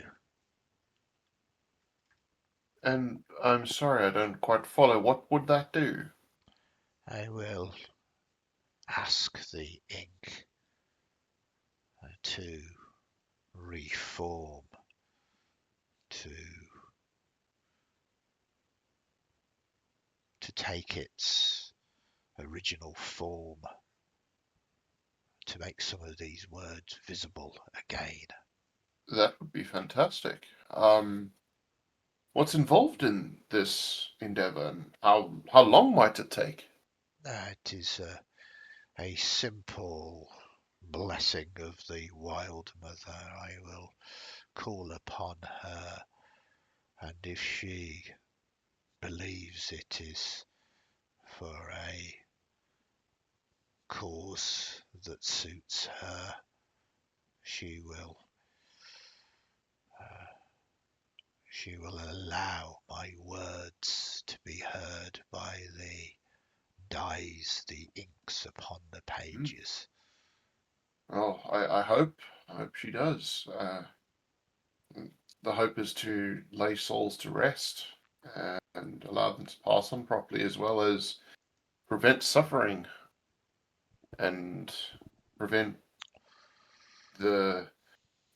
And I'm sorry, I don't quite follow. What would that do? I will ask the ink to reform, to take its original form, to make some of these words visible again. That would be fantastic. What's involved in this endeavor, and how long might it take? It is a simple blessing of the Wild Mother. I will call upon her, and if she believes it is for a cause that suits her, she will uh, she will allow my words to be heard by the dyes, the inks upon the Hmm. pages. Oh, I hope she does. The hope is to lay souls to rest and allow them to pass on properly, as well as prevent suffering and prevent the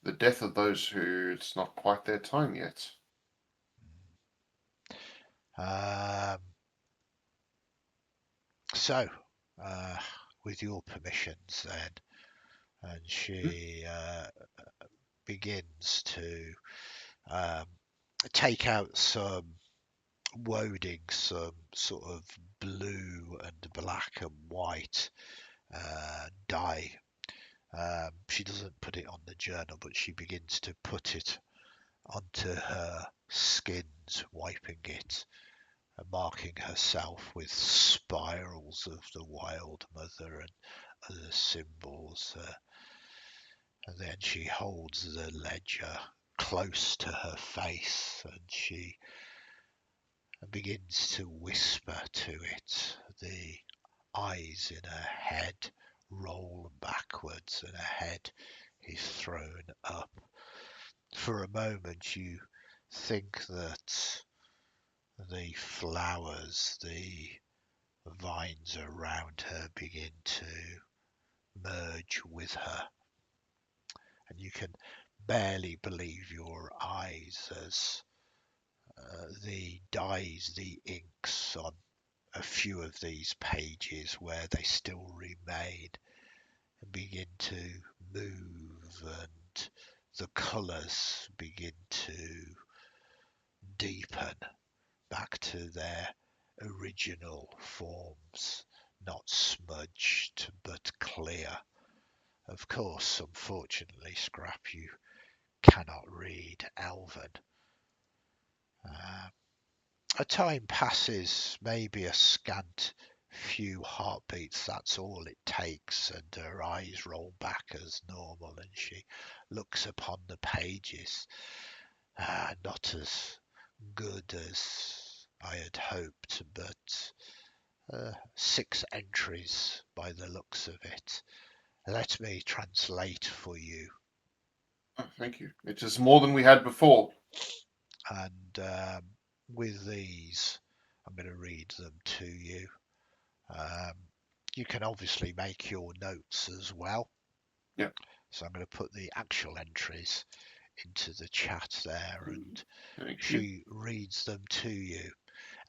the death of those who it's not quite their time yet. Um, so, uh, with your permissions, then, and Hmm? she begins to um, take out some wording, some sort of blue and black and white dye. She doesn't put it on the journal, but she begins to put it onto her skins, wiping it, and marking herself with spirals of the Wild Mother and other symbols. And then she holds the ledger close to her face, and she begins to whisper to it. The eyes in her head roll backwards, and her head is thrown up. For a moment, you think that the flowers, the vines around her begin to merge with her, and you can barely believe your eyes as the dyes, the inks on a few of these pages where they still remain begin to move, and the colours begin to deepen back to their original forms, not smudged but clear. Of course, unfortunately, Scrap, you cannot read Elven. Uh, a time passes, maybe a scant few heartbeats, that's all it takes, and her eyes roll back as normal, and she looks upon the pages. Not as good as I had hoped, but 6 entries by the looks of it. Let me translate for you. Oh, thank you. It is more than we had before. And with these, I'm going to read them to you. Um, you can obviously make your notes as well. Yeah. So I'm going to put the actual entries into the chat there, and Thank you. she reads them to you.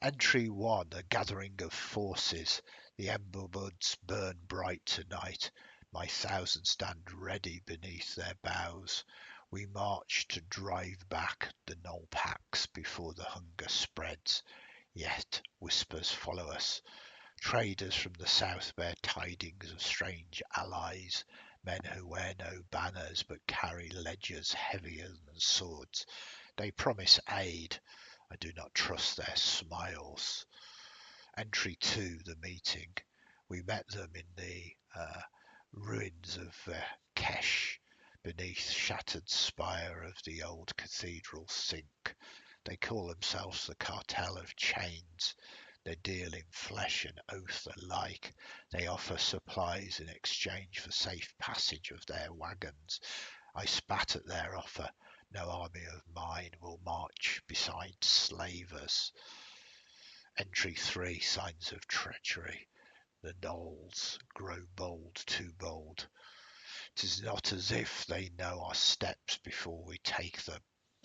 Entry 1, a gathering of forces. The ember buds burn bright tonight. My 1,000 stand ready beneath their boughs. We march to drive back the gnoll packs before the hunger spreads. Yet whispers follow us. Traders from the south bear tidings of strange allies, men who wear no banners but carry ledgers heavier than swords. They promise aid. I do not trust their smiles. Entry 2, the meeting. We met them in the ruins of Kesh, beneath shattered spire of the old cathedral sink. They call themselves the Cartel of Chains. They deal in flesh and oath alike. They offer supplies in exchange for safe passage of their wagons. I spat at their offer. No army of mine will march beside slavers. Entry 3, signs of treachery. The gnolls grow bold, too bold. 'Tis not as if they know our steps before we take them.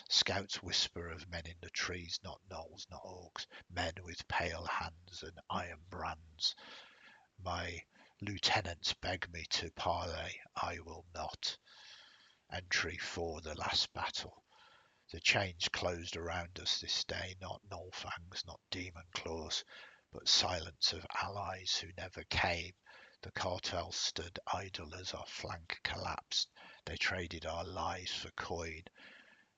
Scouts whisper of men in the trees, not gnolls, not orcs, men with pale hands and iron brands. My lieutenants beg me to parley, I will not. Entry 4, the last battle. The chains closed around us this day, not gnoll fangs, not demon claws, but silence of allies who never came. The cartel stood idle as our flank collapsed. They traded our lives for coin.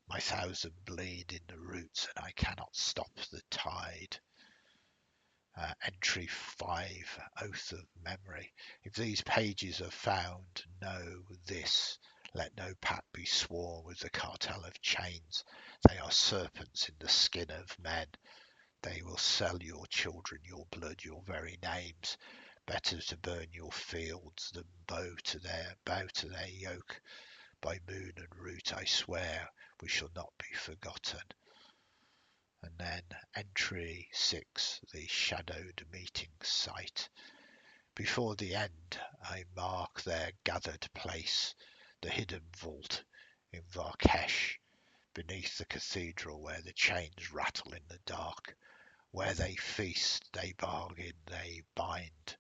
My 1,000 bleed in the roots, and I cannot stop the tide. Entry 5, Oath of Memory. If these pages are found, know this. Let no pact be sworn with the cartel of chains. They are serpents in the skin of men. They will sell your children, your blood, your very names. Better to burn your fields than bow to their yoke. By moon and root I swear we shall not be forgotten. And then entry 6, the shadowed meeting site. Before the end I mark their gathered place, the hidden vault in Varkesh, beneath the cathedral where the chains rattle in the dark. Where they feast, they bargain, they bind.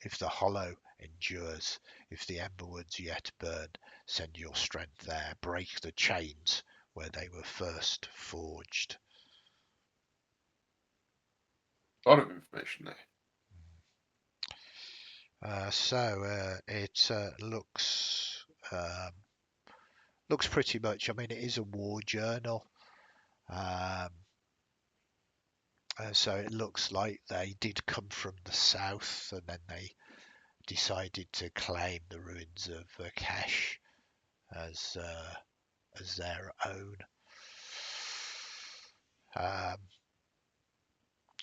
If the hollow endures, if the emberwoods yet burn, send your strength there, break the chains where they were first forged. A lot of information there. It looks pretty much. I mean, it is a war journal, so it looks like they did come from the south, and then they decided to claim the ruins of Kesh as their own.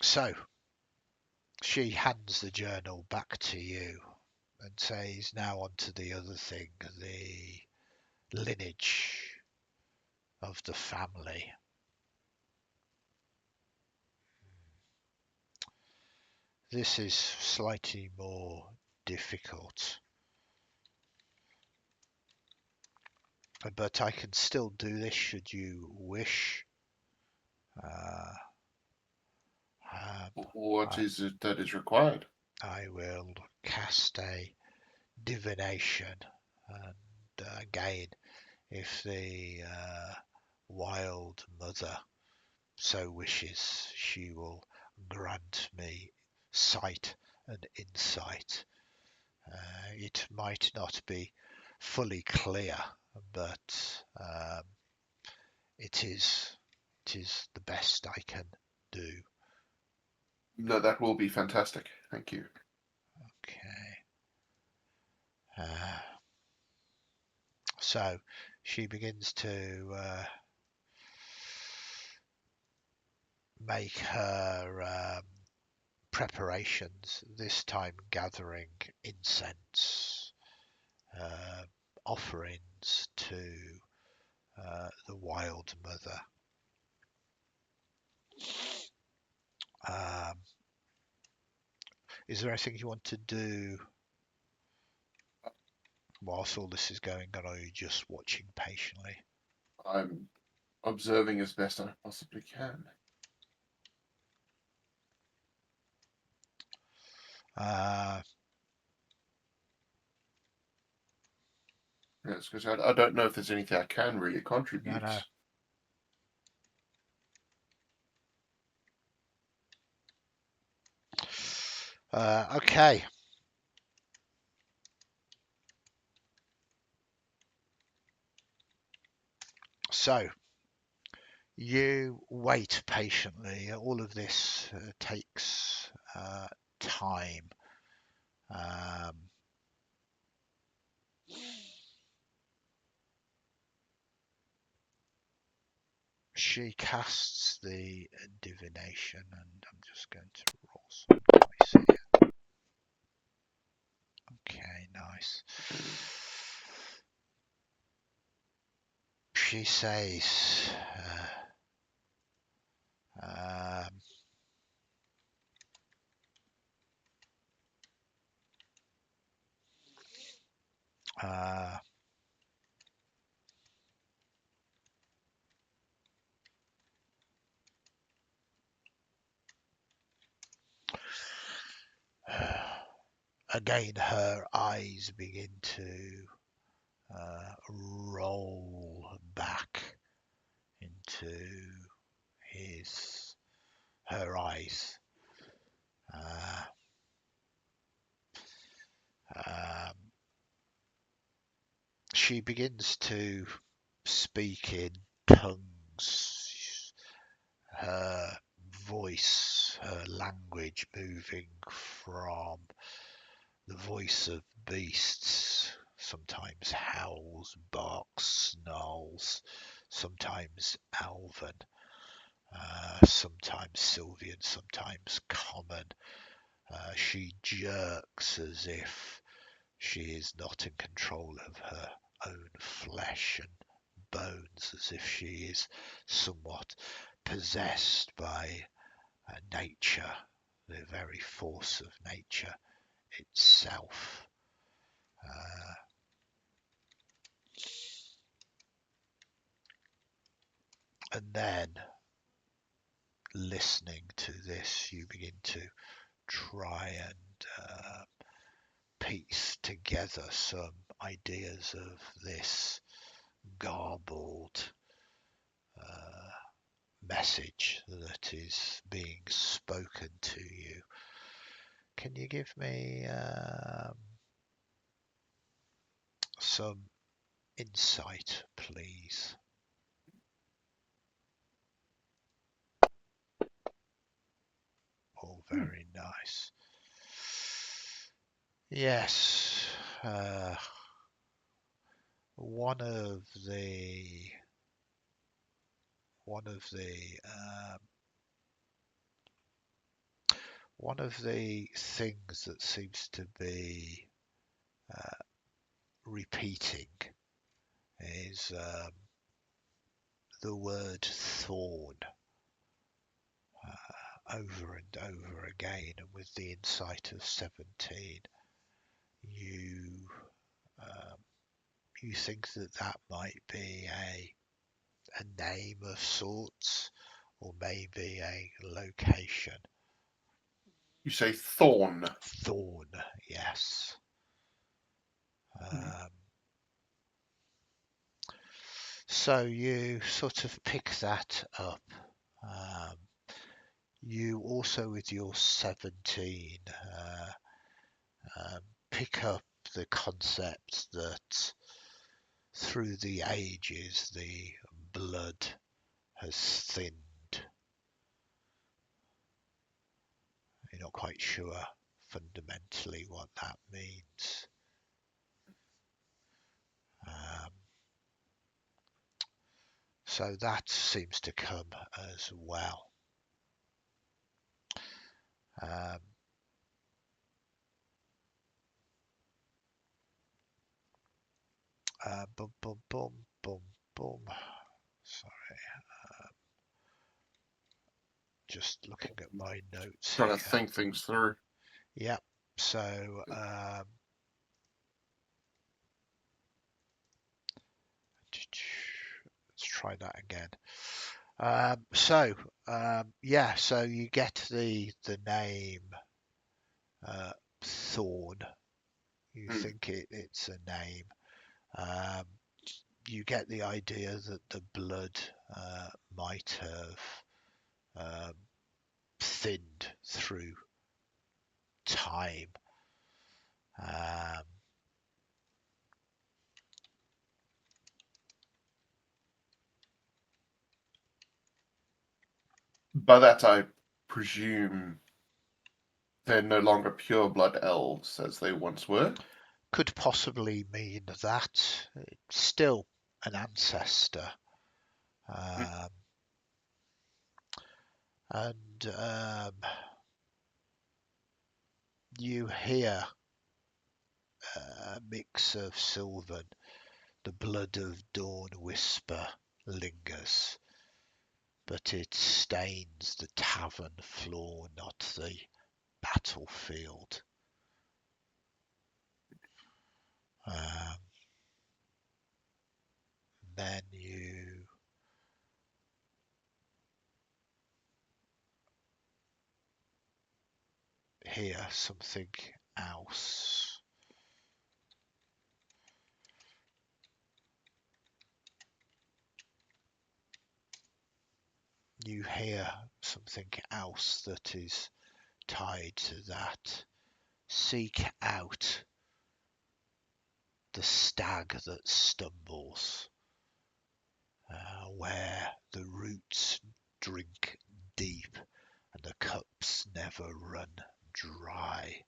So she hands the journal back to you and says, now on to the other thing, the lineage of the family. This is slightly more difficult, but I can still do this should you wish. What is it that is required? I will cast a divination, and again, if the wild mother so wishes, she will grant me sight and insight. It might not be fully clear, but it is the best I can do. No, that will be fantastic. Thank you. Okay. So she begins to make her preparations, this time gathering incense, offerings to the wild mother. Is there anything you want to do whilst all this is going on, or are you just watching patiently? I'm observing as best I possibly can. Yes, because I don't know if there's anything I can really contribute. No. Okay. So you wait patiently. All of this takes time. Um, she casts the divination, and I'm just going to roll some dice here. Okay, nice. She says, um, uh, again, her eyes begin to roll back into her eyes. Um, she begins to speak in tongues. Her voice, her language moving from the voice of beasts, sometimes howls, barks, snarls, sometimes elven, sometimes Sylvian, sometimes common. She jerks as if she is not in control of her own flesh and bones, as if she is somewhat possessed by nature, the very force of nature itself. And then, listening to this, you begin to try and piece together some ideas of this garbled message that is being spoken to you. Can you give me some insight, please? Oh, very nice. Yes, one of the one of the um, one of the things that seems to be repeating is the word thorn over and over again. And with the insight of 17, you um, you think that that might be a name of sorts, or maybe a location. You say thorn. Thorn, yes. Um, so you sort of pick that up. Um, you also, with your 17, pick up the concept that through the ages the blood has thinned. You're not quite sure fundamentally what that means. Um, so that seems to come as well. Um, boom, boom, boom, boom, boom. Sorry, just looking at my notes Trying to here. think things through. Yep. So let's try that again. Yeah, so you get the name Thorn. You think it's a name. Um, you get the idea that the blood might have thinned through time. Um, By that, I presume they're no longer pure blood elves as they once were. could possibly mean that it's still an ancestor. Mm. Um, and you hear a mix of Sylvan, the blood of dawn whisper lingers, but it stains the tavern floor, not the battlefield. Um, then you hear something else. You hear something else that is tied to that. Seek out the stag that stumbles, where the roots drink deep and the cups never run dry.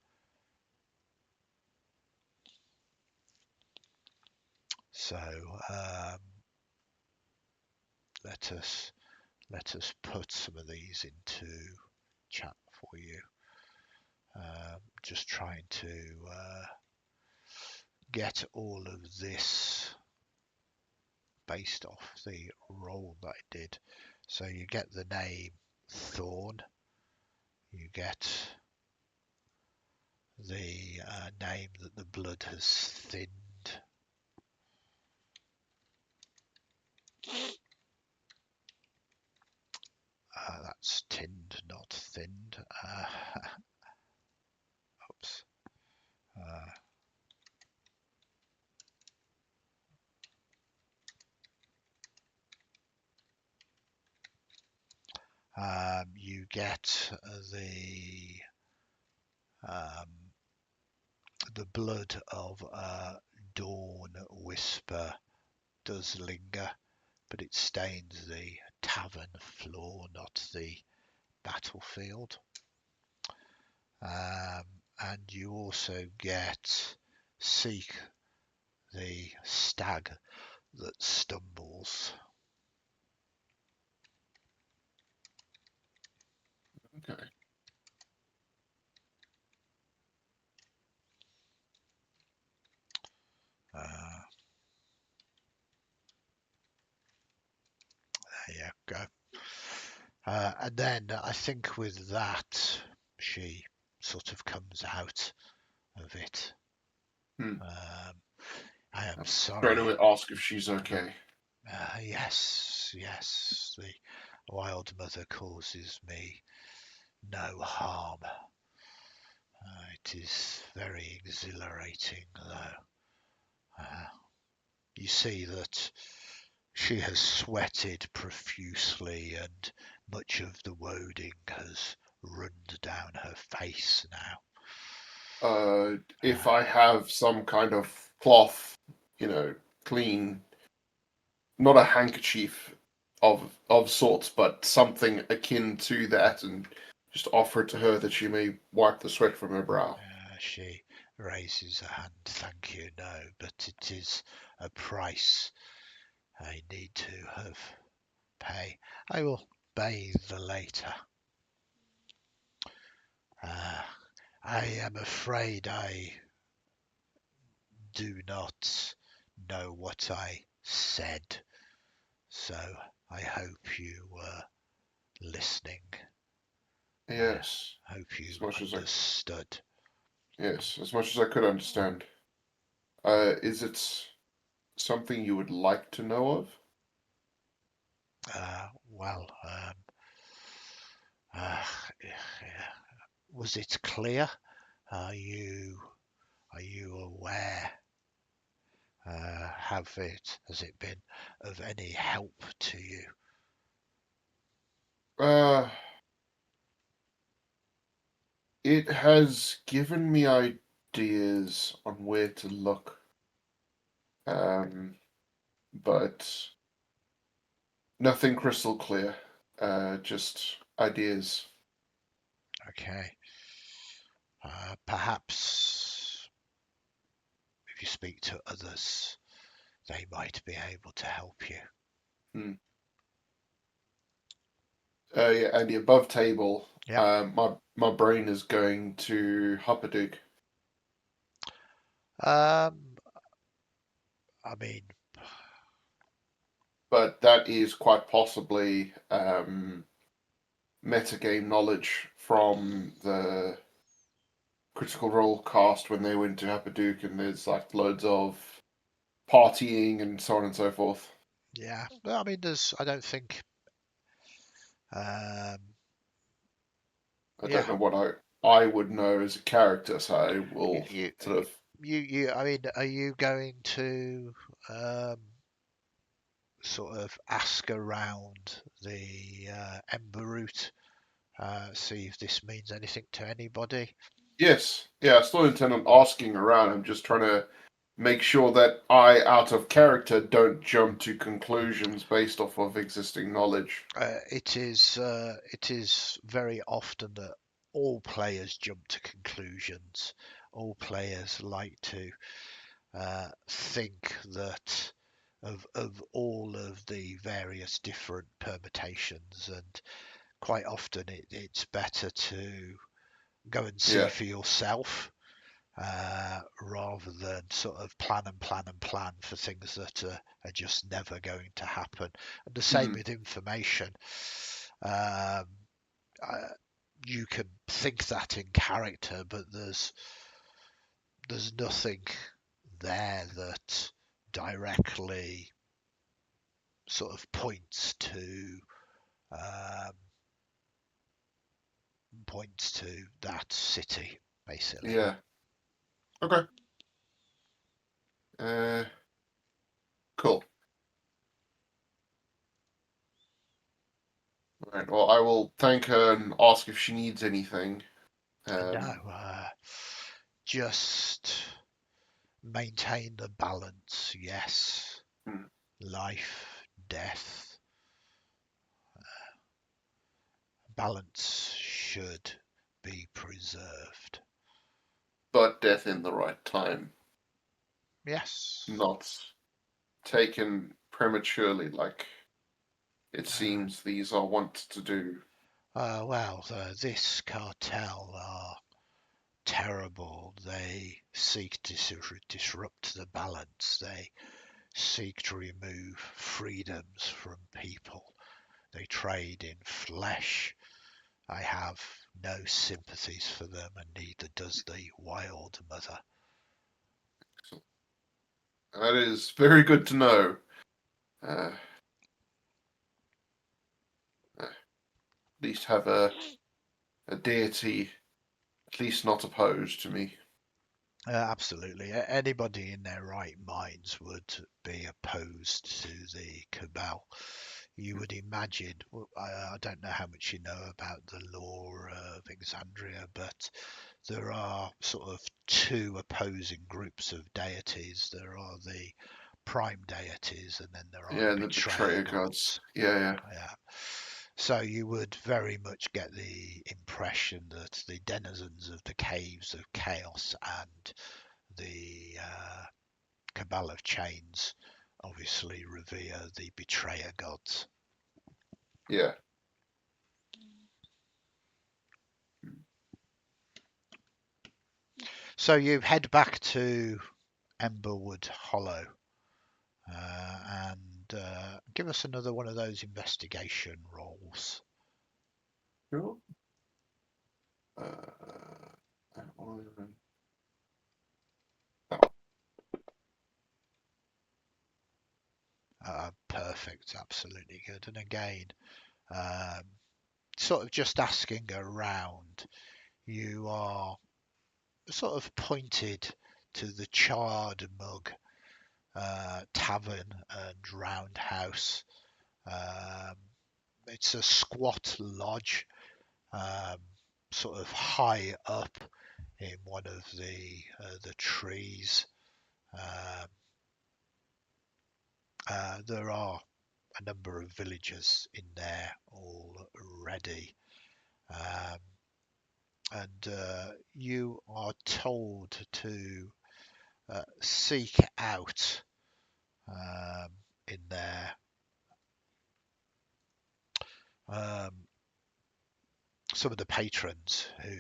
So let us put some of these into chat for you. Just trying to get all of this based off the roll that I did. So you get the name Thorn, you get the name that the blood has thinned. That's tinned, not thinned. Oops. You get um, the blood of dawn whisper does linger, but it stains the tavern floor, not the battlefield. And you also get seek the stag that stumbles. Okay. Uh, there you go. And then I think with that, she sort of comes out of it. Hmm. I am Straight sorry. away ask if she's okay. Yes, yes, the wild mother causes me no harm. It is very exhilarating, though. You see that she has sweated profusely, and much of the woading has run down her face now. If Uh, I have some kind of cloth, clean, not a handkerchief of sorts, but something akin to that, and just offer it to her that she may wipe the sweat from her brow. she raises a hand. Thank you, no, but it is a price I need to have pay. I will bathe later. Uh, I am afraid I do not know what I said, so I hope you were listening. I Yes, hope you as much as I understood. yes, as much as I could understand. Is it something you would like to know of? Well, uh, was it clear? Are you aware Has it been of any help to you? Uh, it has given me ideas on where to look, but nothing crystal clear. Just ideas. Okay. Perhaps if you speak to others, they might be able to help you. Hmm. Yeah, and the above table. Yep. My brain is going to Huppadook, Um, I mean, but that is quite possibly metagame knowledge from the Critical Role cast when they went to Huppadook, and there's like loads of partying and so on and so forth. yeah. Well, I mean, I don't think. Um, I yeah. don't know what I would know as a character, so I You, will you, sort of I mean, are you going to um, sort of ask around the Ember route, see if this means anything to anybody? yes, yeah. I still intend on asking around. I'm just trying to make sure that I, out of character, don't jump to conclusions based off of existing knowledge. It is very often that all players jump to conclusions. All players like to think that of all of the various different permutations, and quite often it's better to go and see Yeah. for yourself rather than sort of plan and plan and plan for things that are just never going to happen. And the same Hmm. with information. Um, uh, you can think that in character, but there's nothing there that directly sort of um, points to that city, basically. Yeah. Okay. Uh, cool. Right. Well, I will thank her and ask if she needs anything. No, Um, just maintain the balance. Yes, hmm. life, death, balance should be preserved. But death in the right time, Yes. not taken prematurely like it Uh, seems these are wont to do. well, this cartel are terrible. They seek to disrupt the balance. They seek to remove freedoms from people. They trade in flesh. I have no sympathies for them, and neither does the Wild Mother. That is very good to know. Uh, at least have a deity, at least not opposed to me. Absolutely. Anybody in their right minds would be opposed to the cabal. You would imagine, I don't know how much you know about the lore of Exandria, but there are sort of two opposing groups of deities. There are the prime deities, and then there are Yeah, the and the betrayer betrayer gods. gods. Yeah, yeah. Yeah. So you would very much get the impression that the denizens of the caves of chaos and the cabal of chains obviously revere the betrayer gods. Yeah. So you head back to Emberwood Hollow and give us another one of those investigation rolls. Cool. That one. Oh, Perfect, absolutely good. And again, um, sort of just asking around, you are sort of pointed to the charred mug tavern and roundhouse. It's a squat lodge, um, sort of high up in one of the trees. Um, there are a number of villagers in there already, um, and you are told to seek out in there um, some of the patrons who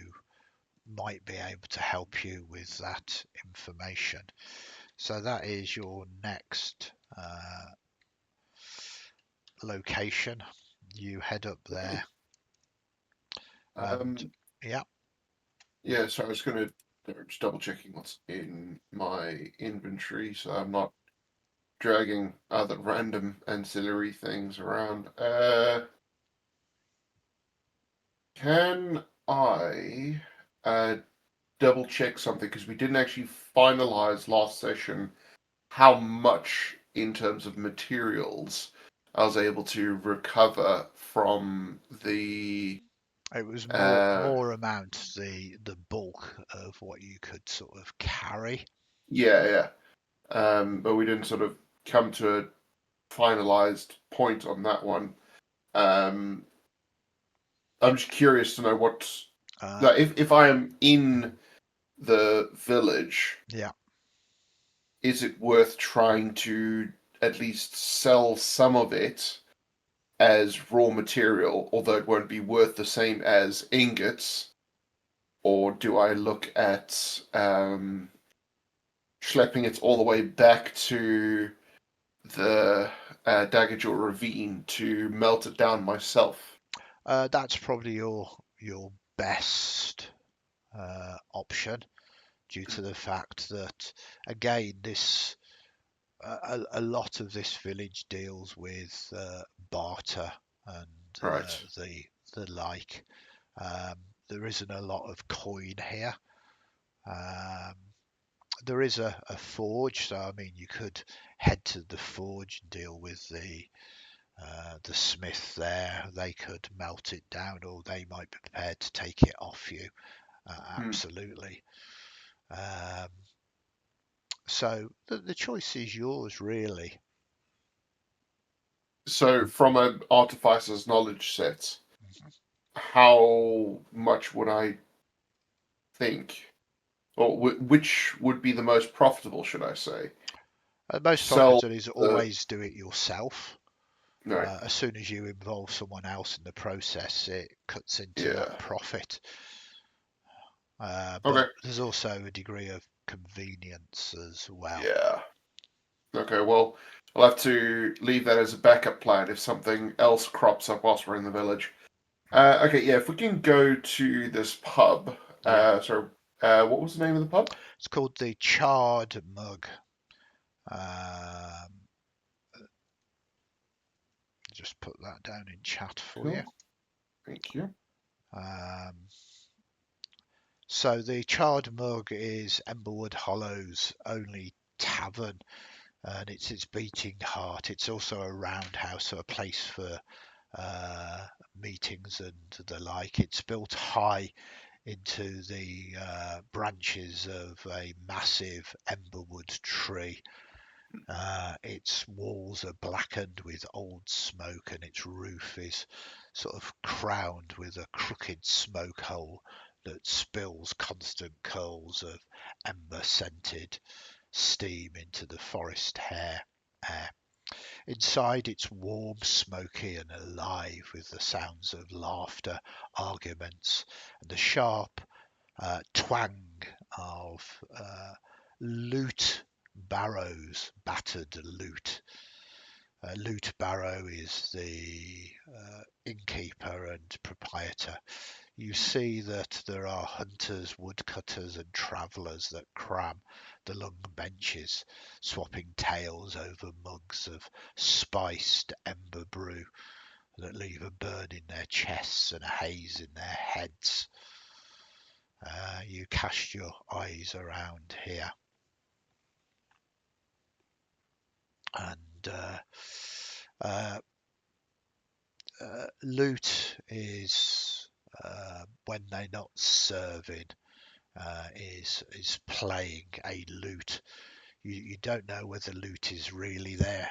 might be able to help you with that information. So that is your next location. You head up there, and Um, yeah, yeah, so I was going to just double checking what's in my inventory, so I'm not dragging other random ancillary things around. Can I double check something? Because we didn't actually finalize last session how much, in terms of materials, I was able to recover from the. it was Uh, more amount the bulk of what you could sort of carry. yeah, yeah. But we didn't sort of come to a finalized point on that one. Um, I'm just curious to know what, Uh, like, if I am in the village, yeah, is it worth trying to at least sell some of it as raw material, although it won't be worth the same as ingots? Or do I look at schlepping it all the way back to the Daggerjaw Ravine to melt it down myself? that's probably your best option, due to the fact that again this a lot of this village deals with barter and Right. the like. Um, there isn't a lot of coin here. Um, there is a forge, so I mean you could head to the forge and deal with the smith there. They could melt it down, or they might be prepared to take it off you. Hmm. Absolutely. Um, so the choice is yours, really. So, from an artificer's knowledge set, how much would I think, or which would be the most profitable, should I say? Most Sell profitable is the. always do it yourself. No, As soon as you involve someone else in the process, it cuts into that yeah. profit. Okay. But there's also a degree of convenience as well. Yeah. Okay, well, I'll have to leave that as a backup plan if something else crops up whilst we're in the village. Okay, yeah, if we can go to this pub. Yeah, What was the name of the pub? it's called the Charred Mug. Um, just put that down in chat for you. Cool, thank you. Um, so the Charred Mug is Emberwood Hollow's only tavern, and it's its beating heart. It's also a roundhouse, so a place for uh, meetings and the like. It's built high into the branches of a massive emberwood tree. Its walls are blackened with old smoke, and its roof is sort of crowned with a crooked smoke hole that spills constant curls of ember scented steam into the forest air. Inside, it's warm, smoky, and alive with the sounds of laughter, arguments, and the sharp twang of lute barrows, battered lute. Lute Barrow is the innkeeper and proprietor. You see that there are hunters, woodcutters, and travellers that cram the long benches, swapping tales over mugs of spiced ember brew that leave a burn in their chests and a haze in their heads. You cast your eyes around here. and uh, loot is when they're not serving, is playing a loot. You don't know whether loot is really their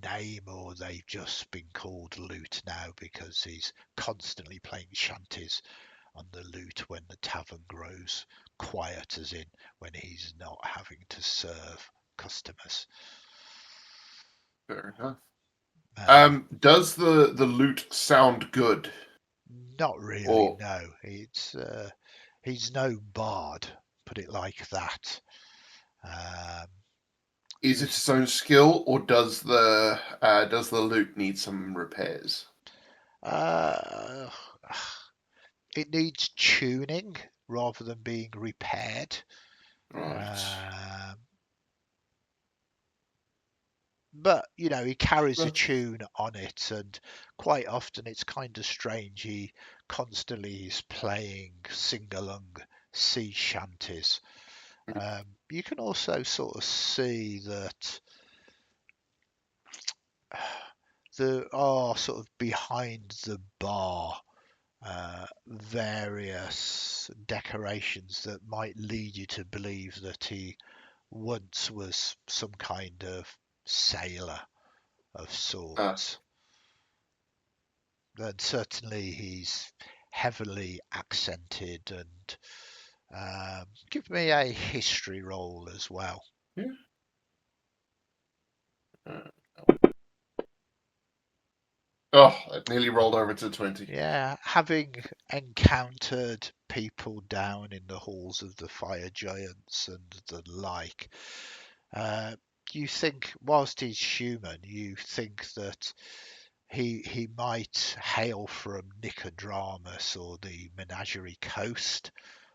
name or they've just been called loot now because he's constantly playing shanties on the loot when the tavern grows quiet, as in when he's not having to serve customers. Fair enough. Uh, Does the loot sound good? Not really, Or no. He's no bard, put it like that. Um, is it he's its own skill, or does the loot need some repairs? uh, it needs tuning rather than being repaired. Right. Um, but he carries a That's, tune on it, and quite often it's kind of strange. He constantly is playing sing-along sea shanties. You can also sort of see that there are sort of behind the bar various decorations that might lead you to believe that he once was some kind of sailor of uh, sorts. And certainly he's heavily accented, and give me a history roll as well. yeah. Uh, oh, it nearly rolled over to 20. Yeah, having encountered people down in the halls of the fire giants and the like, uh, you think, whilst he's human, you think that he might hail from Nicodramus or the Menagerie Coast,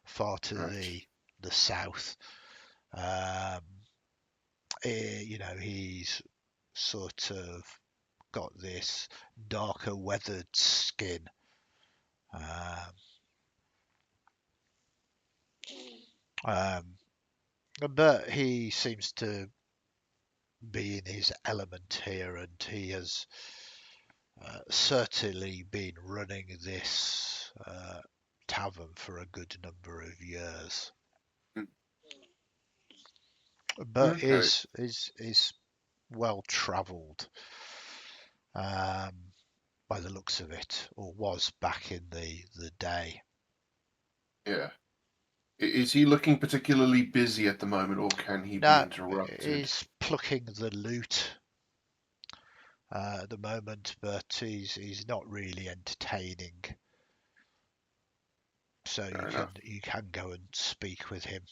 far to Right. the south. Um, he's sort of got this darker weathered skin. Um, um, but he seems to be in his element here, and he has certainly been running this tavern for a good number of years. Mm, But okay. is well travelled, um, by the looks of it, or was back in the day. Yeah. Is he looking particularly busy at the moment, or can he be Now interrupted? he's plucking the loot at the moment, but he's not really entertaining. So Fair enough. you can go and speak with him.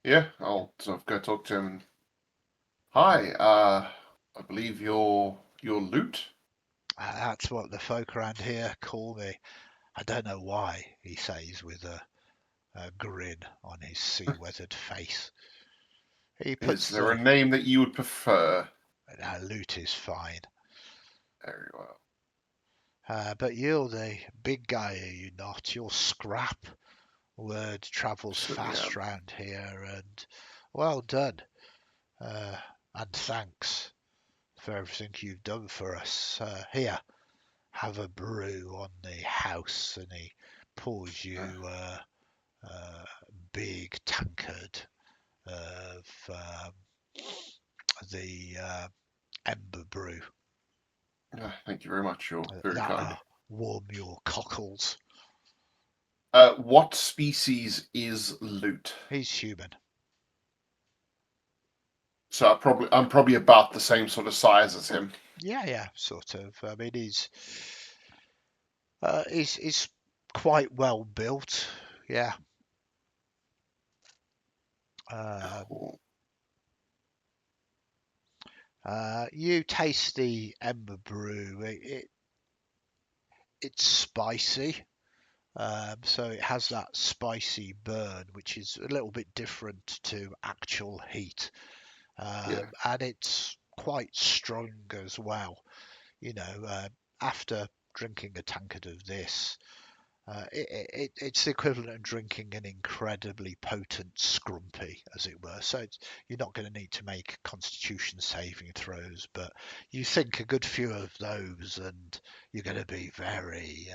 Yeah, I'll sort of go talk to him. Hi, I believe your loot. That's what the folk around here call me. I don't know why, he says with a grin on his sea-weathered face. He Is puts there a the name that you would prefer? loot is fine. Very well. But you're the big guy, are you not? You're Scrap. Word travels Certainly fast am. round here, and well done. Uh, and thanks for everything you've done for us. Here, have a brew on the house, and he pours Uh, you a big tankard of the ember brew. thank you very much. You're very kind. That'll warm your cockles. What species is loot? He's human. So I'm probably about the same sort of size as him. Yeah, yeah, sort of. I mean, he's quite well built. Yeah. Um, Cool. you taste the ember brew. It's spicy. So it has that spicy burn, which is a little bit different to actual heat. Yeah. And it's quite strong as well. After drinking a tankard of this, It's the equivalent of drinking an incredibly potent scrumpy, as it were. So you're not going to need to make constitution saving throws, but you think a good few of those and you're going to be very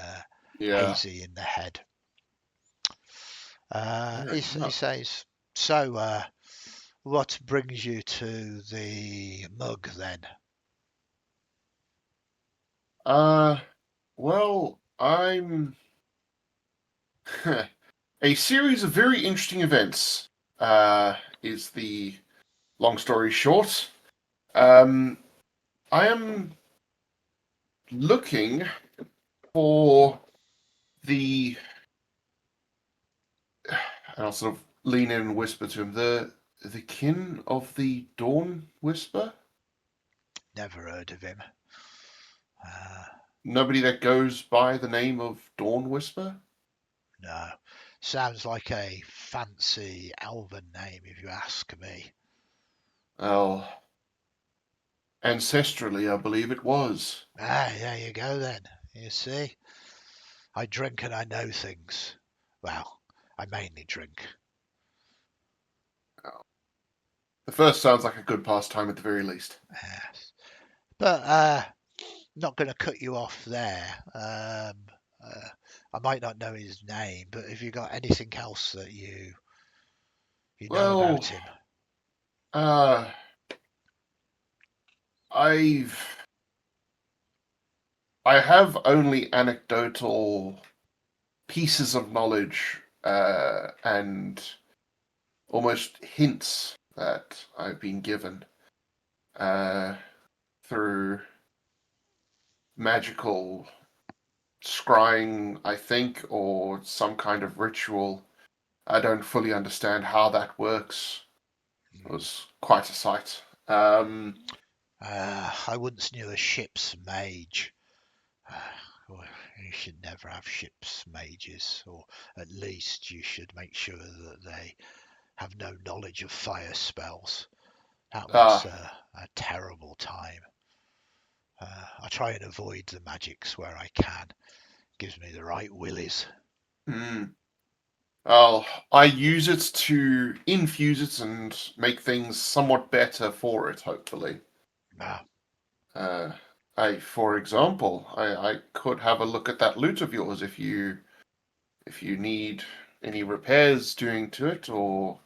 Yeah. hazy in the head. Fair He enough. says, so what brings you to the mug then? Uh, well, I'm a series of very interesting events. Is the long story short. Um, I am looking for the. And I'll sort of lean in and whisper to him. The kin of the Dawn Whisper. Never heard of him. Uh, Nobody that goes by the name of Dawn Whisper. no. Sounds like a fancy elven name, if you ask me. Well, ancestrally, I believe it was. Ah, there you go then. You see, I drink and I know things. Well, I mainly drink. The first sounds like a good pastime at the very least. Yes. But not going to cut you off there. I might not know his name, but have you got anything else that you know about Well, him? uh, I've I have only anecdotal pieces of knowledge and almost hints that I've been given uh, through magical scrying, I think, or some kind of ritual. I don't fully understand how that works. It was quite a sight. I once knew a ship's mage. Well, you should never have ship's mages, or at least you should make sure that they have no knowledge of fire spells. That was ah, a terrible time. I try and avoid the magics where I can. Gives me the right willies. hmm. Well, I use it to infuse it and make things somewhat better for it, hopefully. Ah, Uh, for example, I could have a look at that loot of yours if you need any repairs doing to it or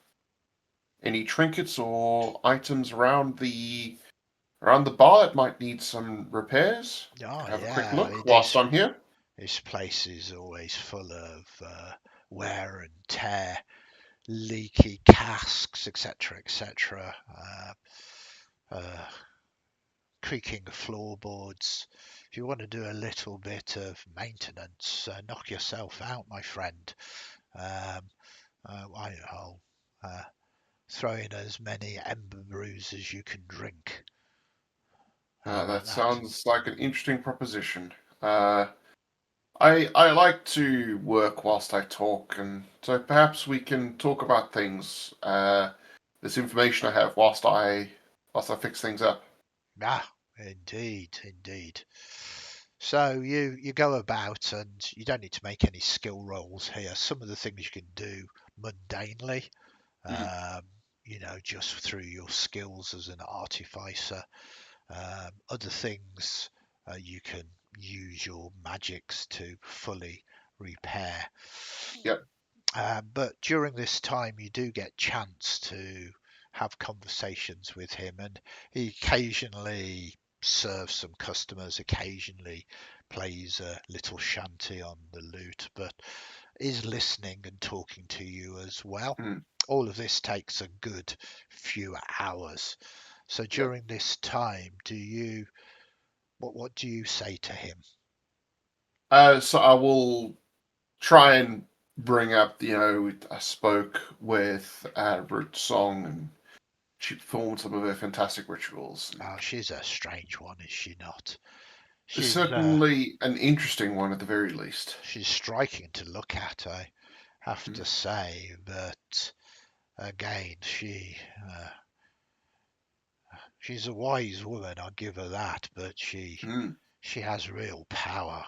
any trinkets or items around the bar. It might need some repairs. oh Could have a quick yeah, I look mean, whilst I'm here. this place is always full of wear and tear, leaky casks, etc., etc. Uh, Creaking floorboards. If you want to do a little bit of maintenance, knock yourself out, my friend. Um, I'll throw in as many ember brews as you can drink. How about That that? sounds like an interesting proposition. Uh, I like to work whilst I talk, and so perhaps we can talk about things. This information I have whilst I fix things up. Ah, indeed, indeed. So you go about and you don't need to make any skill rolls here. Some of the things you can do mundanely, Mm, um, just through your skills as an artificer. Other things you can use your magics to fully repair. yep. But during this time, you do get chance to have conversations with him, and he occasionally serves some customers, occasionally plays a little shanty on the lute, but is listening and talking to you as well. Mm, All of this takes a good few hours. So yep. during this time, what do you say to him? So I will try and bring up. I spoke with Root Song, and she performed some of her fantastic rituals. Oh, she's a strange one, is she not? And She's certainly an interesting one at the very least. she's striking to look at, I have Mm, to say, but again, she's a wise woman, I'll give her that, but mm, she has real power.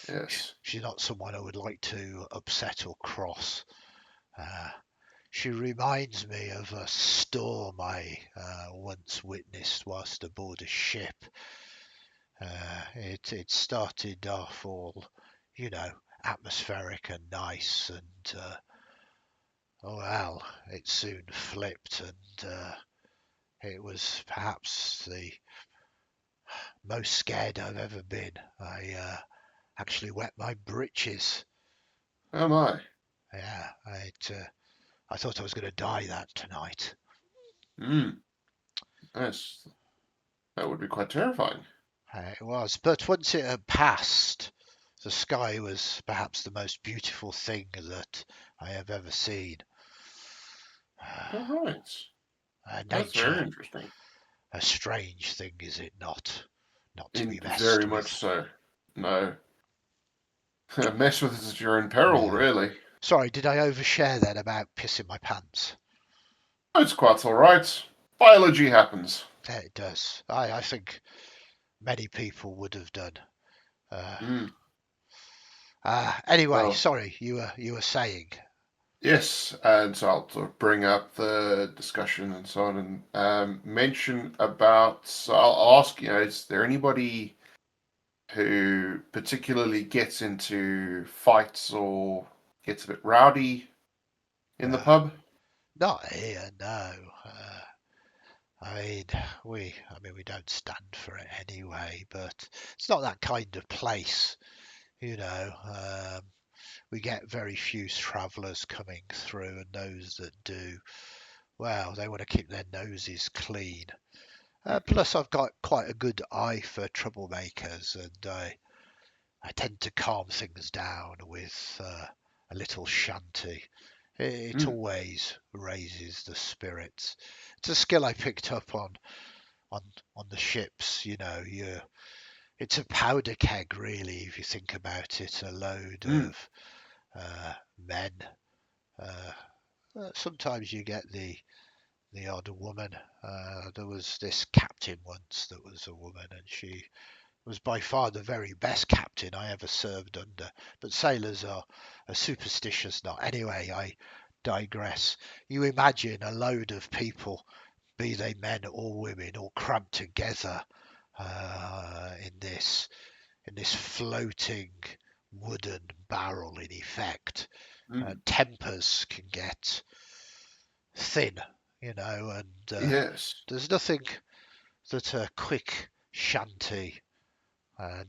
Yes. She's not someone I would like to upset or cross. She reminds me of a storm I once witnessed whilst aboard a ship. It started off all, atmospheric and nice, and well, it soon flipped, and it was perhaps the most scared I've ever been. I actually wet my britches. Oh my. Yeah, I thought I was going to die that tonight. Hmm. Yes. That would be quite terrifying. It was, but once it had passed, the sky was perhaps the most beautiful thing that I have ever seen. All right. That's very Nature, interesting. a strange thing, is it not? Not to be Very messed much with. so. No. Mess with us if you're in peril, Yeah. really. Sorry, did I overshare then about pissing my pants? It's quite all right. Biology happens. Yeah, it does. I think many people would have done. Uh, Hmm. anyway, Well, sorry, you were saying. yes, and so I'll sort of bring up the discussion and so on, and mention about. So I'll ask, is there anybody who particularly gets into fights or gets a bit rowdy in the Uh, pub? Not here, no. I mean, we don't stand for it anyway, but it's not that kind of place, you know. We get very few travellers coming through, and those that do, well, they want to keep their noses clean. Mhm. Plus, I've got quite a good eye for troublemakers, and I tend to calm things down with a little shanty. It Mm, always raises the spirits. It's a skill I picked up on on the ships. It's a powder keg, really, if you think about it. A load mm, of men. Uh, Sometimes you get the odd woman. There was this captain once that was a woman, and she was by far the very best captain I ever served under. But sailors are a superstitious lot. Anyway, I digress. You imagine a load of people, be they men or women, all cramped together in this floating wooden barrel. In effect, mm. tempers can get thin, and Yes. there's nothing that a quick shanty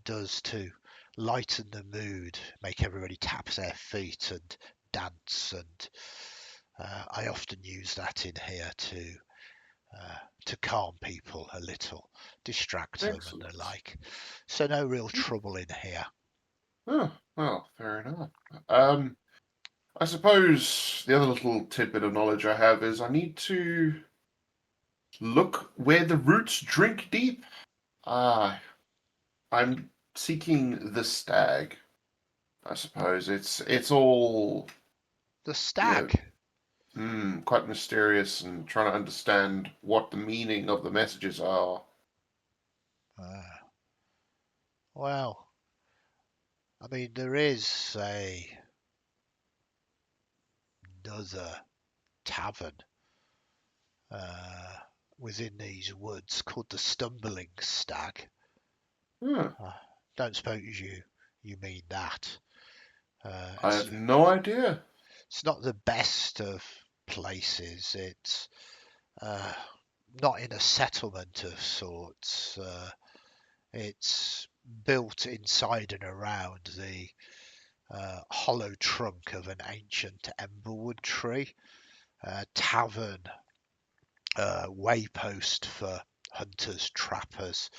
does to lighten the mood, make everybody tap their feet and dance. And I often use that in here to calm people a little, distract them and the Excellent. like. So no real Mm. trouble in here. Oh, well, fair enough. Um, I suppose the other little tidbit of knowledge I have is I need to look where the roots drink deep. Ah, I'm seeking the stag. I suppose it's all The you know, stag. quite mysterious and trying to understand what the meaning of the messages are. Uh, well, I mean, there is another tavern uh, within these woods called the Stumbling Stag. Hmm, Uh, don't suppose you mean that. Uh, I it's have no idea. it's not the best of places. It's uh, not in a settlement of sorts. It's built inside and around the hollow trunk of an ancient emberwood tree. Tavern, waypost for hunters, trappers,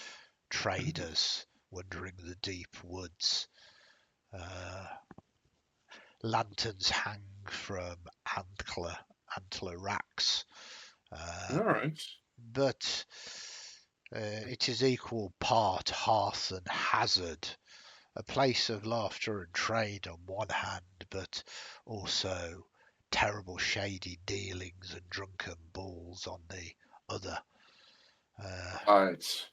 traders wandering the deep woods. Uh, Lanterns hang from antler racks, All uh, right. but it is equal part hearth and hazard, a place of laughter and trade on one hand, but also terrible shady dealings and drunken balls on the other. Uh, Right.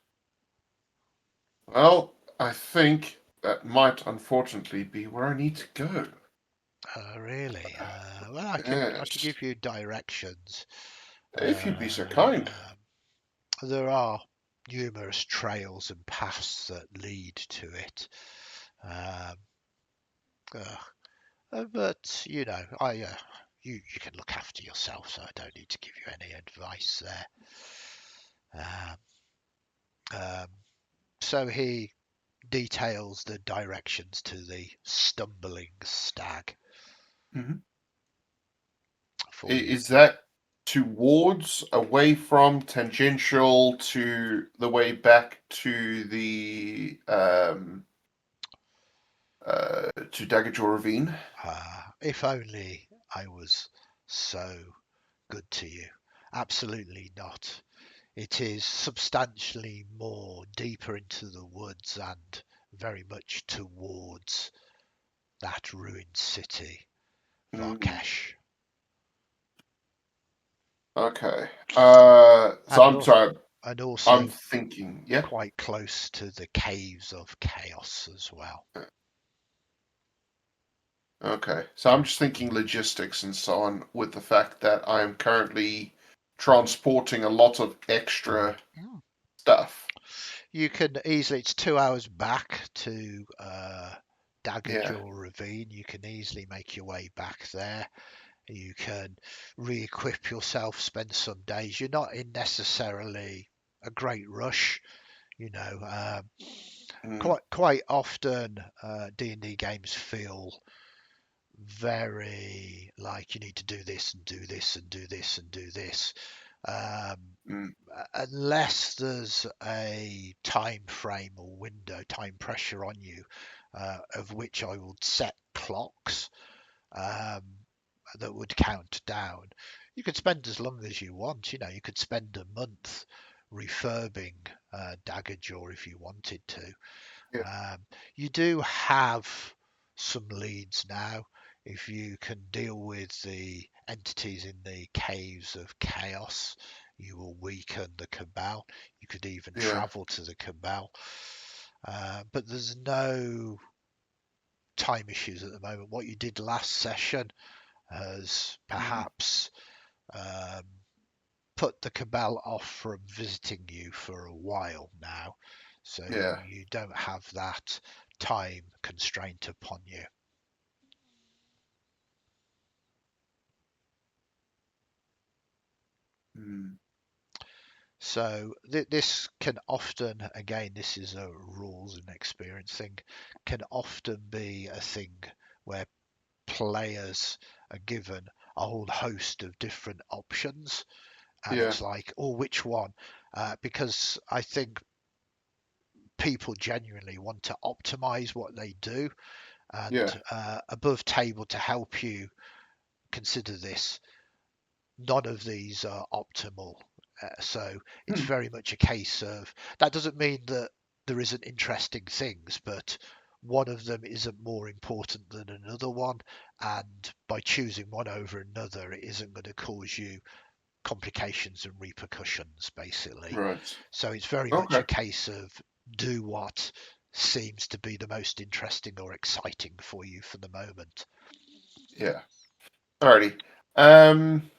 Well, I think that might unfortunately be where I need to go. Really? Well, I can Yes, give you directions. if you'd be so kind. There are numerous trails and paths that lead to it. Um, but you can look after yourself, so I don't need to give you any advice there. Um, um, so he details the directions to the stumbling stag Mhm. for you. Is that towards, away from, tangential to the way back to the to Daggerjaw Ravine? If only I was so good to you. Absolutely not. It is substantially more deeper into the woods and very much towards that ruined city, Mm, Varkesh. okay. So And, I'm sorry. and I'm also thinking. Yeah. quite close to the caves of chaos as well. Okay. So I'm just thinking logistics and so on, with the fact that I am currently transporting a lot of extra Mm. stuff. You can easily, it's 2 hours back to Yeah. Daggerjaw Ravine. You can easily make your way back there. You can re-equip yourself, spend some days. You're not in necessarily a great rush, you know. Mm, Quite often, D&D games feel very like you need to do this and do this and do this and do this. Um, mm, unless there's a time frame or window, time pressure on you, of which I would set clocks um, that would count down. You could spend as long as you want. You know, you could spend a month refurbing Daggerjaw if you wanted to. yeah. You do have some leads now. If you can deal with the entities in the caves of chaos, you will weaken the cabal. You could even Yeah. travel to the cabal. But there's no time issues at the moment. What you did last session has Mm, perhaps um, put the cabal off from visiting you for a while now. So yeah. you don't have that time constraint upon you. Mm, So this can often, again, this is a rules and experience thing, can often be a thing where players are given a whole host of different options, and yeah. it's like, oh, which one? Because I think people genuinely want to optimize what they do, Yeah. and above table to help you consider this, none of these are optimal. So it's Mm, very much a case of that doesn't mean that there isn't interesting things, but one of them isn't more important than another one. And by choosing one over another, it isn't going to cause you complications and repercussions, basically. right. So it's very much Okay. a case of do what seems to be the most interesting or exciting for you for the moment. Yeah. Alrighty. Um.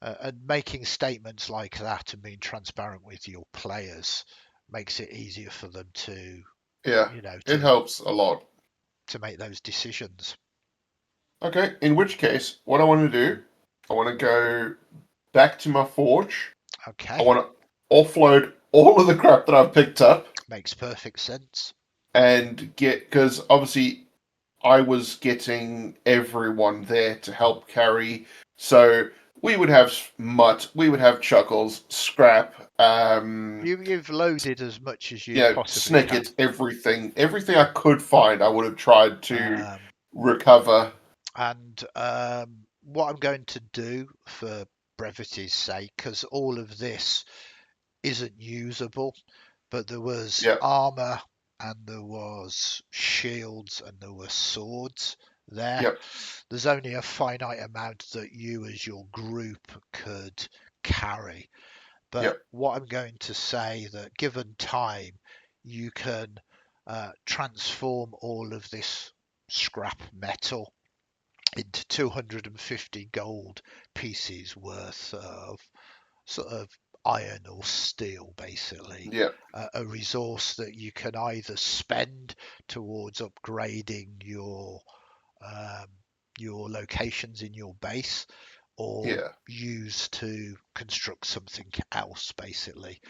And making statements like that and being transparent with your players makes it easier for them to, Yeah. you know, It helps a lot. to make those decisions. Okay. In which case, what I want to do, I want to go back to my forge. I Okay, want to offload all of the crap that I've picked up makes perfect sense. and get, because obviously I was getting everyone there to help carry. So we would have Mutt, we would have Chuckles, Scrap, You've loaded as much as you possibly can. Snicket, everything I could find, I would have tried to Um, recover. and what I'm going to do for brevity's sake, because all of this isn't usable, but there was Yeah, armor and there was shields and there were swords there. yep, There's only a finite amount that you as your group could carry. But Yep. what I'm going to say that given time, you can transform all of this scrap metal into 250 gold pieces worth of sort of iron or steel, basically. Yep. A resource that you can either spend towards upgrading um, your locations in your base, or Yeah. use to construct something else, basically.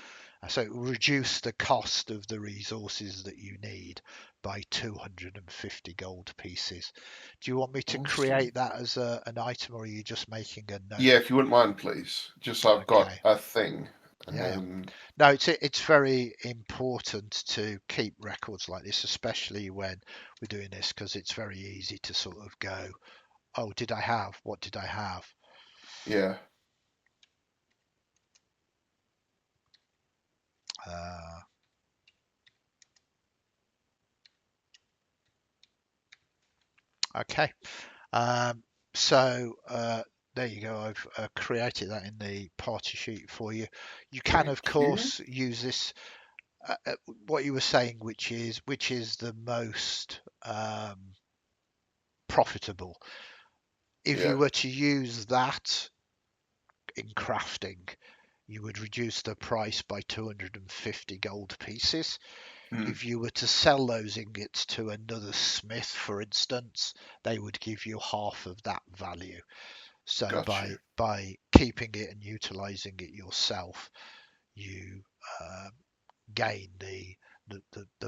So it will reduce the cost of the resources that you need by 250 gold pieces. Do you want me to Awesome. create that as an item, or are you just making a Yeah, note? if you wouldn't mind, please. Just so I've got Okay. a thing. Yeah, yeah. Um, No, it's very important to keep records like this, especially when we're doing this, because it's very easy to sort of go, oh, did I have? What did I have? yeah. Uh, okay. Um, so there you go. I've created that in the party sheet for you. You can, of Thank you. course, use this. What you were saying, which is the most profitable. If Yeah. you were to use that in crafting, you would reduce the price by 250 gold pieces. Mm, If you were to sell those ingots to another smith, for instance, they would give you half of that value. So got you. by keeping it and utilizing it yourself, you uh, gain the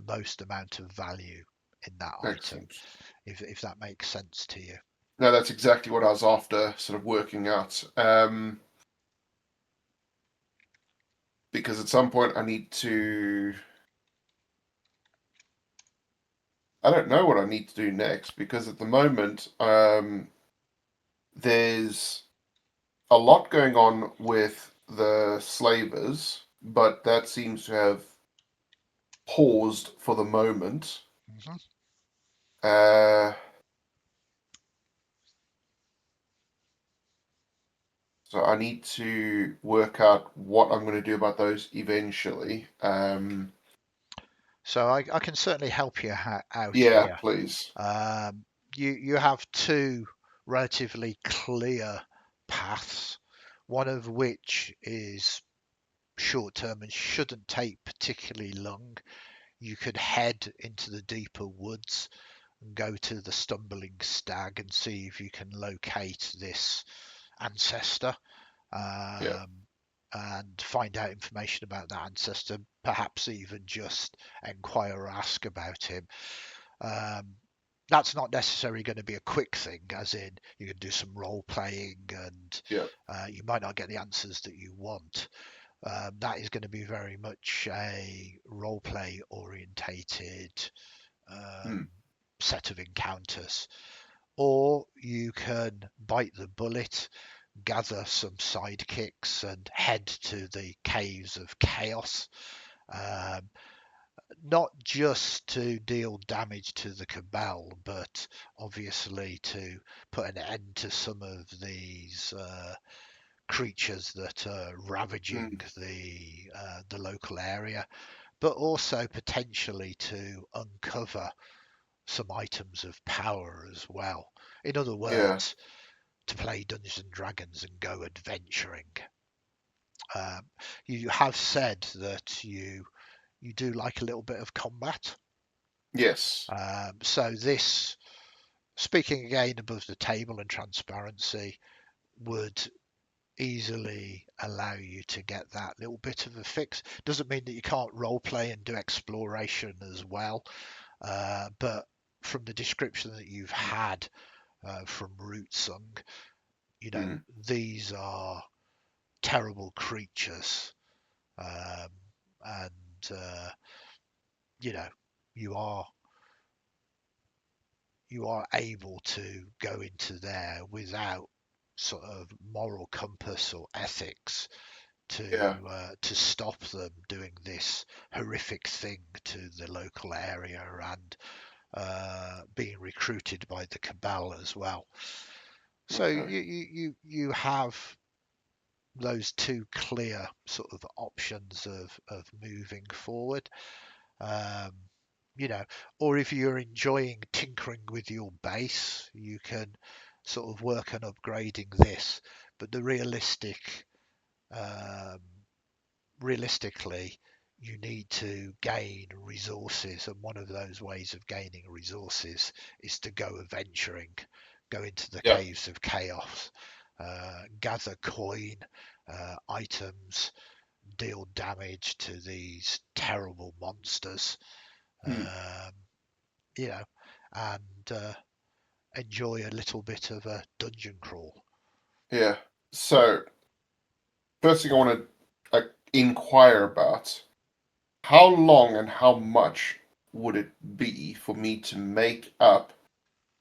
most amount of value in that item, Excellent. if that makes sense to you. No, that's exactly what I was after, sort of working out. Because at some point I need to. I don't know what I need to do next because at the moment, there's a lot going on with the slavers, but that seems to have paused for the moment. Mhm. Uh, so I need to work out what I'm going to do about those eventually. So I can certainly help you out Yeah, here. please. You have two relatively clear paths, one of which is short term and shouldn't take particularly long. You could head into the deeper woods and go to the Stumbling Stag and see if you can locate this ancestor, Yeah. um, and find out information about that ancestor, perhaps even just enquire or ask about him. Um, that's not necessarily going to be a quick thing, as in you can do some role playing and Yeah. you might not get the answers that you want. That is going to be very much a role play orientated um, Hmm. set of encounters. Or you can bite the bullet, gather some sidekicks, and head to the caves of chaos. Um, Not just to deal damage to the cabal, but obviously to put an end to some of these creatures that are ravaging Hmm. the local area, but also potentially to uncover some items of power as well. In other Yeah. words, to play Dungeons and Dragons and go adventuring. Um, you have said that you do like a little bit of combat. Yes. So this, speaking again above the table and transparency, would easily allow you to get that little bit of a fix. Doesn't mean that you can't role play and do exploration as well, but from the description that you've had from Rootsung, Hmm. these are terrible creatures, um, and you know you are you are able to go into there without sort of moral compass or ethics Yeah. to stop them doing this horrific thing to the local area and being recruited by the cabal as well. So Okay. you have those two clear sort of options of moving forward. Um, you know, or if you're enjoying tinkering with your base, you can sort of work on upgrading this. But the um, realistically, you need to gain resources, and one of those ways of gaining resources is to go adventuring, go into the Yeah. caves of chaos, gather coin, items, deal damage to these terrible monsters, Mm. um, you know, and enjoy a little bit of a dungeon crawl. Yeah. So, first thing I want to inquire about, how long and how much would it be for me to make up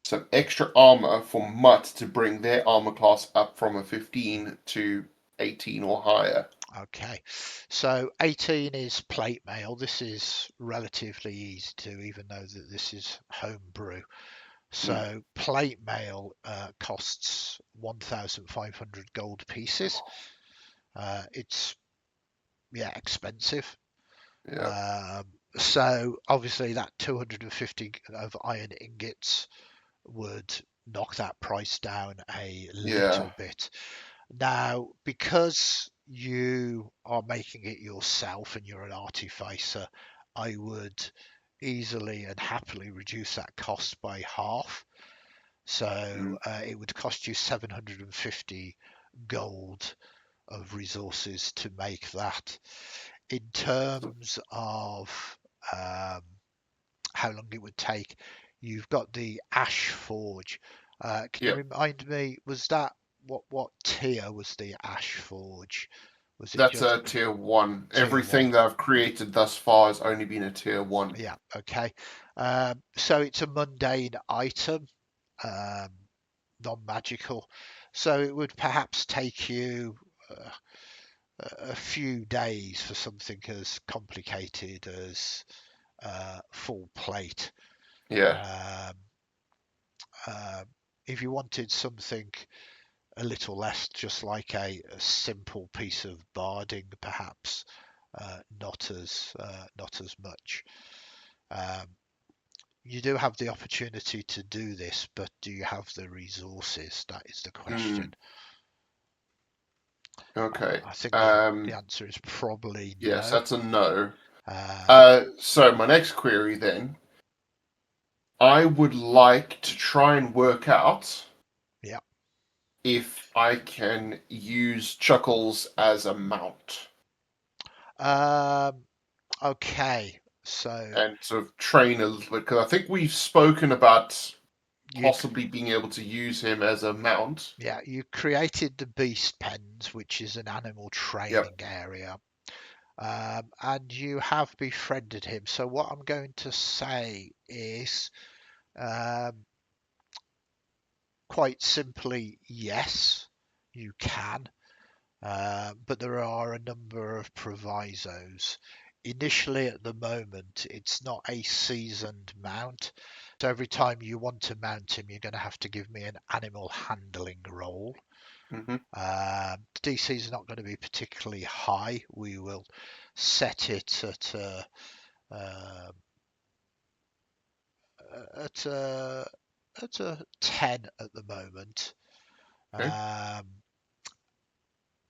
some extra armor for Mutt to bring their armor class up from a 15 to 18 or higher? Okay, so 18 is plate mail. This is relatively easy to, even though that this is homebrew. Mm. So plate mail costs 1,500 gold pieces. It's yeah expensive. Yeah. Um, so obviously that 250 of iron ingots would knock that price down a Yeah. little bit. Now, because you are making it yourself and you're an artificer, I would easily and happily reduce that cost by half. So Mm. it would cost you 750 gold of resources to make that. In So, terms of um, how long it would take, you've got the Ash Forge. Can you yeah. remind me, was that what tier was the Ash Forge? Was it That's just a tier 1. tier one? Everything that I've created thus far has only been a tier 1. Yeah, okay. So it's a mundane item, um, non-magical. So it would perhaps take you a few days for something as complicated as full plate. Yeah. Um, uh, if you wanted something a little less, just like a simple piece of barding, perhaps not as much. Um, you do have the opportunity to do this, but do you have the resources? That is the question. Mm. Okay. I think the Um, answer is probably yes, no. that's a no. Um, So my next query then, I would like to try and work out yeah. if I can use Chuckles as a mount Um, okay. So and sort of train a little bit, because I think we've spoken about you possibly being able to use him as a mount. yeah, you created the beast pens, which is an animal Yep. training area, and you have befriended him. So what I'm going to say is, um, quite simply, yes, you can, but there are a number of provisos. Initially, at the moment, it's not a seasoned mount. So every time you want to mount him, you're going to have to give me an animal handling roll. Hmm. The DC is not going to be particularly high. We will set it uh, at a at a 10 at the moment. Okay. Um,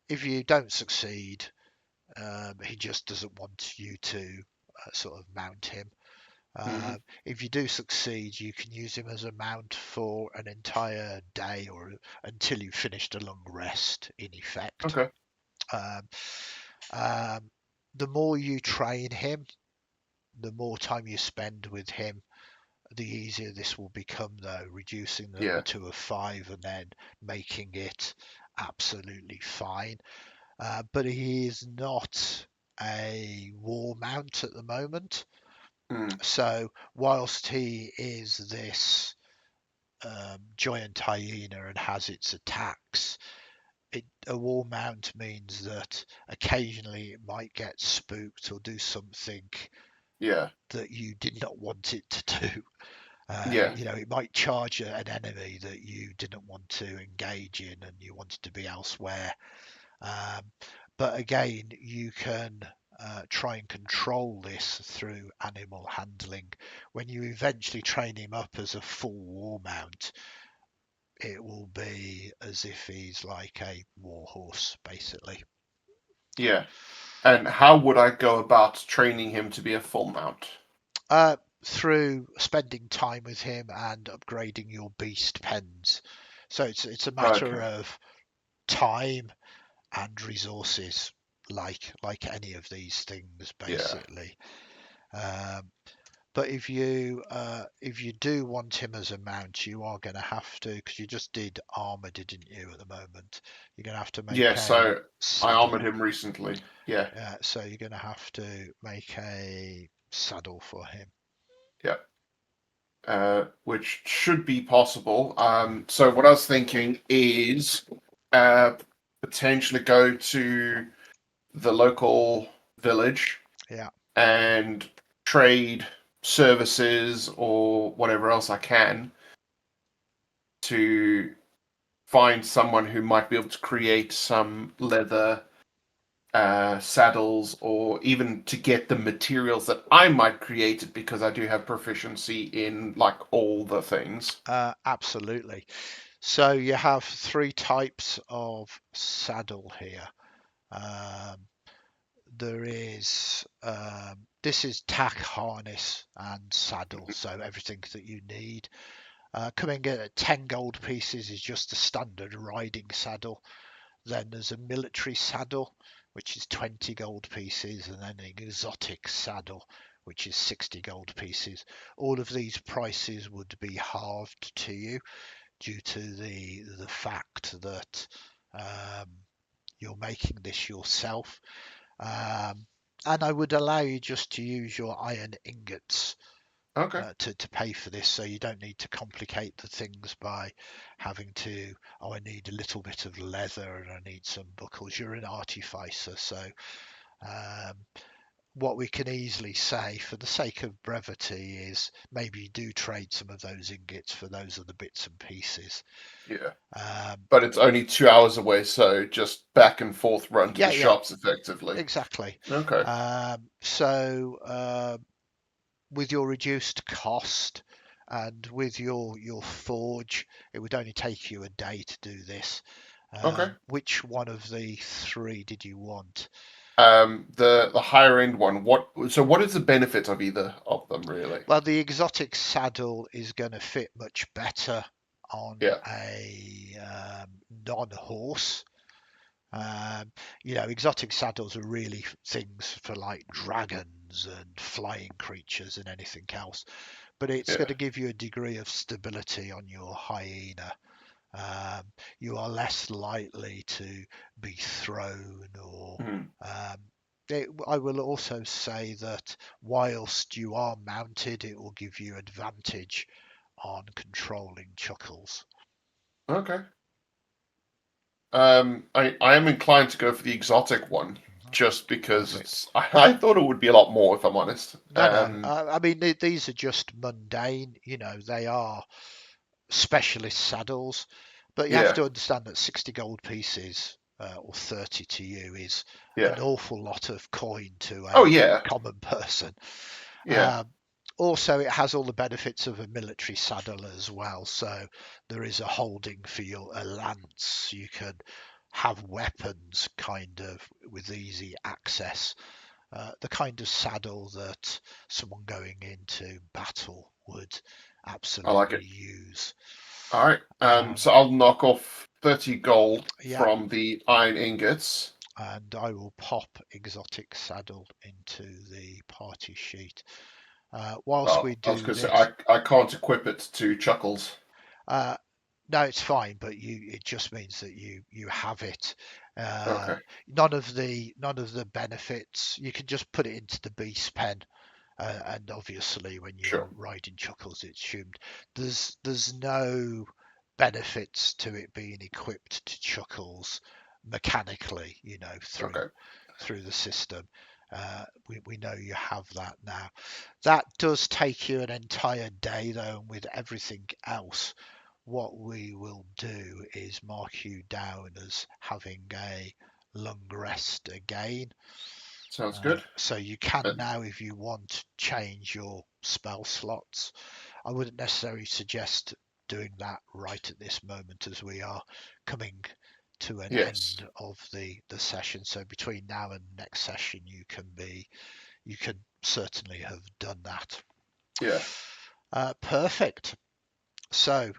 if you don't succeed, he just doesn't want you to sort of mount him. Hmm. If you do succeed, you can use him as a mount for an entire day or until you've finished a long rest, in effect. Okay. Um, um, the more you train him, the more time you spend with him, the easier this will become, though, reducing the number Yeah. to a 5 and then making it absolutely fine. But he is not a war mount at the moment. Mm. So, whilst he is this giant hyena and has its attacks, a war mount means that occasionally it might get spooked or do something Yeah. that you did not want it to do. Yeah. It might charge an enemy that you didn't want to engage in and you wanted to be elsewhere. Um, but again, you can try and control this through animal handling. When you eventually train him up as a full war mount, it will be as if he's like a war horse, basically. Yeah. And how would I go about training him to be a full mount? Uh, Through spending time with him and upgrading your beast pens. So it's a matter Okay. of time and resources, like any of these things, Yeah. basically. Um, but if you do want him as a mount, you are going to have to, because you just did armor, didn't you? At the moment, you're going to have to Yeah, make a so I armored saddle. him recently. Yeah. So you're going to have to make a saddle for him. Yeah. Which should be possible. So what I was thinking is uh, potentially go to the local village Yeah. and trade services or whatever else I can to find someone who might be able to create some leather saddles, or even to get the materials that I might create it, because I do have proficiency in like all the things. Absolutely. So you have three types of saddle here. Um, there is this is tack, harness, and saddle. So everything that you need. Coming in at 10 gold pieces is just a standard riding saddle. Then there's a military saddle, which is 20 gold pieces, and then an exotic saddle, which is 60 gold pieces. All of these prices would be halved to you due to the fact that um, you're making this yourself. Um, and I would allow you just to use your iron ingots Okay. to pay for this, so you don't need to complicate the things by having to, oh, I need a little bit of leather and I need some buckles. You're an artificer, so um, what we can easily say for the sake of brevity is maybe you do trade some of those ingots for those other bits and pieces. Yeah. Um, But it's only 2 hours away, so just back and forth run to yeah, the yeah, shops effectively. exactly. Okay. With your reduced cost and with your forge, it would only take you a day to do this. Okay. Which one of the three did you want? The higher end one. What is the benefit of either of them really? Well, the exotic saddle is going to fit much better on Yeah. a non-horse. Um, exotic saddles are really things for like dragons and flying creatures and anything else. But it's going Yeah. to give you a degree of stability on your hyena. Um, you are less likely to be thrown or. Mhm. Um, I will also say that whilst you are mounted, it will give you advantage on controlling chuckles. Okay. I am inclined to go for the exotic one Mhm. just because Perfect. it's. I thought it would be a lot more, if I'm honest. No, no. I mean, these are just mundane. They are specialist saddles, but you have Yeah. to understand that 60 gold pieces or 30 to you is Yeah. an awful lot of coin to Oh a yeah. common person. Yeah. Um, Also, it has all the benefits of a military saddle as well. So there is a holding for your a lance. You can have weapons kind of with easy access. The kind of saddle that someone going into battle would I like absolutely it. use. All right. Um, So I'll knock off 30 gold yeah, from the iron ingots. and I will pop exotic saddle into the party sheet. Whilst Oh, we I was do going to say this, I can't equip it to Chuckles. uh, no, it's fine, but it just means that you have it. Okay. None of the benefits. You can just put it into the beast pen, and obviously when Sure. you're riding chuckles, it's assumed there's no benefits to it being equipped to chuckles mechanically, through Okay. through the system. We know you have that now. That does take you an entire day though, and with everything else, what we will do is mark you down as having a long rest again. Sounds good. So you can Uh, now, if you want, change your spell slots. I wouldn't necessarily suggest doing that right at this moment, as we are coming to an yes. end of the session. So between now and next session, you can certainly have done that. Yeah. Perfect. So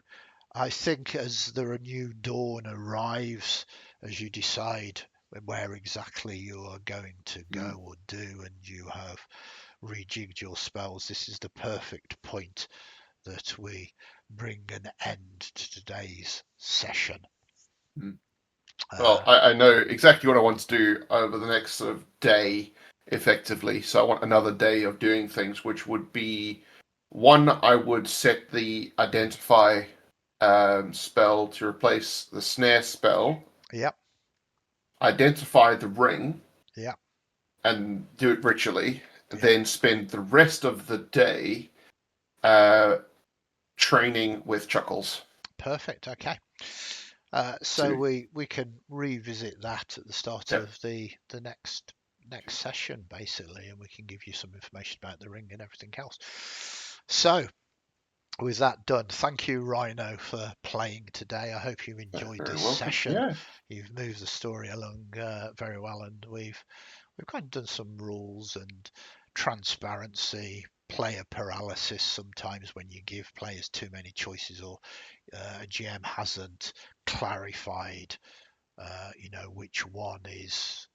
I think as the renewed dawn arrives, as you decide where exactly you are going to Mm, go or do, and you have rejigged your spells, this is the perfect point that we bring an end to today's session. mm. Well, Uh, I know exactly what I want to do over the next sort of day, effectively. So I want another day of doing things, which would be one, I would set the identify spell to replace the snare spell, yep, identify the ring, yep, and do it ritually, and yep. then spend the rest of the day uh, training with Chuckles. Perfect. Okay. So To we can revisit that at the start Yep, of the next session, basically, and we can give you some information about the ring and everything else. So with that done, thank you, Rhino, for playing today. I hope you enjoyed very this welcome. session. Yeah. You've moved the story along very well, and we've kind of done some rules and transparency, player paralysis sometimes when you give players too many choices, or a GM hasn't clarified, which one is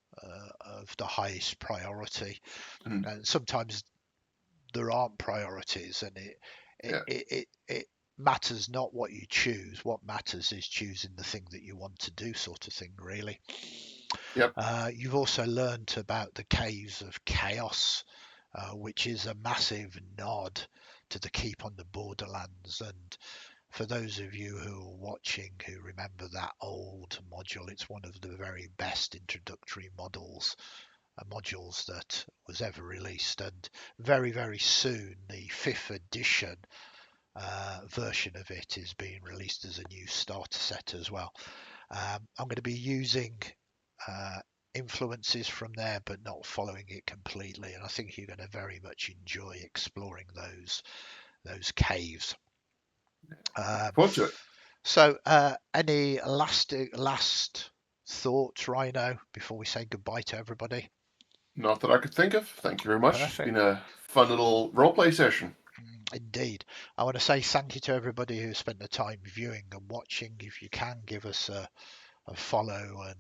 of the highest priority. Mm, And sometimes there aren't priorities, and it yeah. it it, it matters not what you choose. What matters is choosing the thing that you want to do, sort of thing, really. Yep. You've also learned about the Caves of Chaos, which is a massive nod to the Keep on the Borderlands. And for those of you who are watching who remember that old module, it's one of the very best introductory modules that was ever released. And very, very soon, the fifth edition version of it is being released as a new starter set as well. I'm going to be using uh, influences from there, but not following it completely. And I think you're going to very much enjoy exploring those caves. Looking Um, forward to it. any last thoughts, Rhino, before we say goodbye to everybody? Not that I could think of. Thank you very much. It's been Perfect. a fun little roleplay session. Indeed. I want to say thank you to everybody who spent the time viewing and watching. If you can, give us a follow and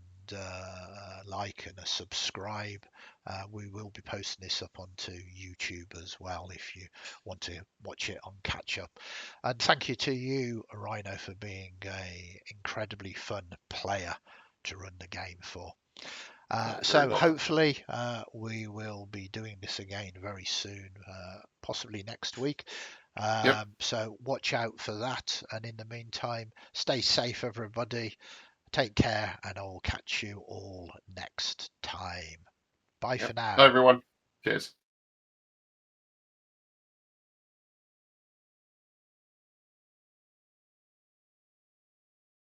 like and a subscribe. We will be posting this up onto YouTube as well if you want to watch it on catch up. And thank you to you, Rhino, for being a incredibly fun player to run the game for. Very So welcome. hopefully we will be doing this again very soon, possibly next week. Yep. So watch out for that. And in the meantime, stay safe, everybody. Take care, and I'll catch you all next time. Bye for Yep. Bye, now. everyone. Cheers.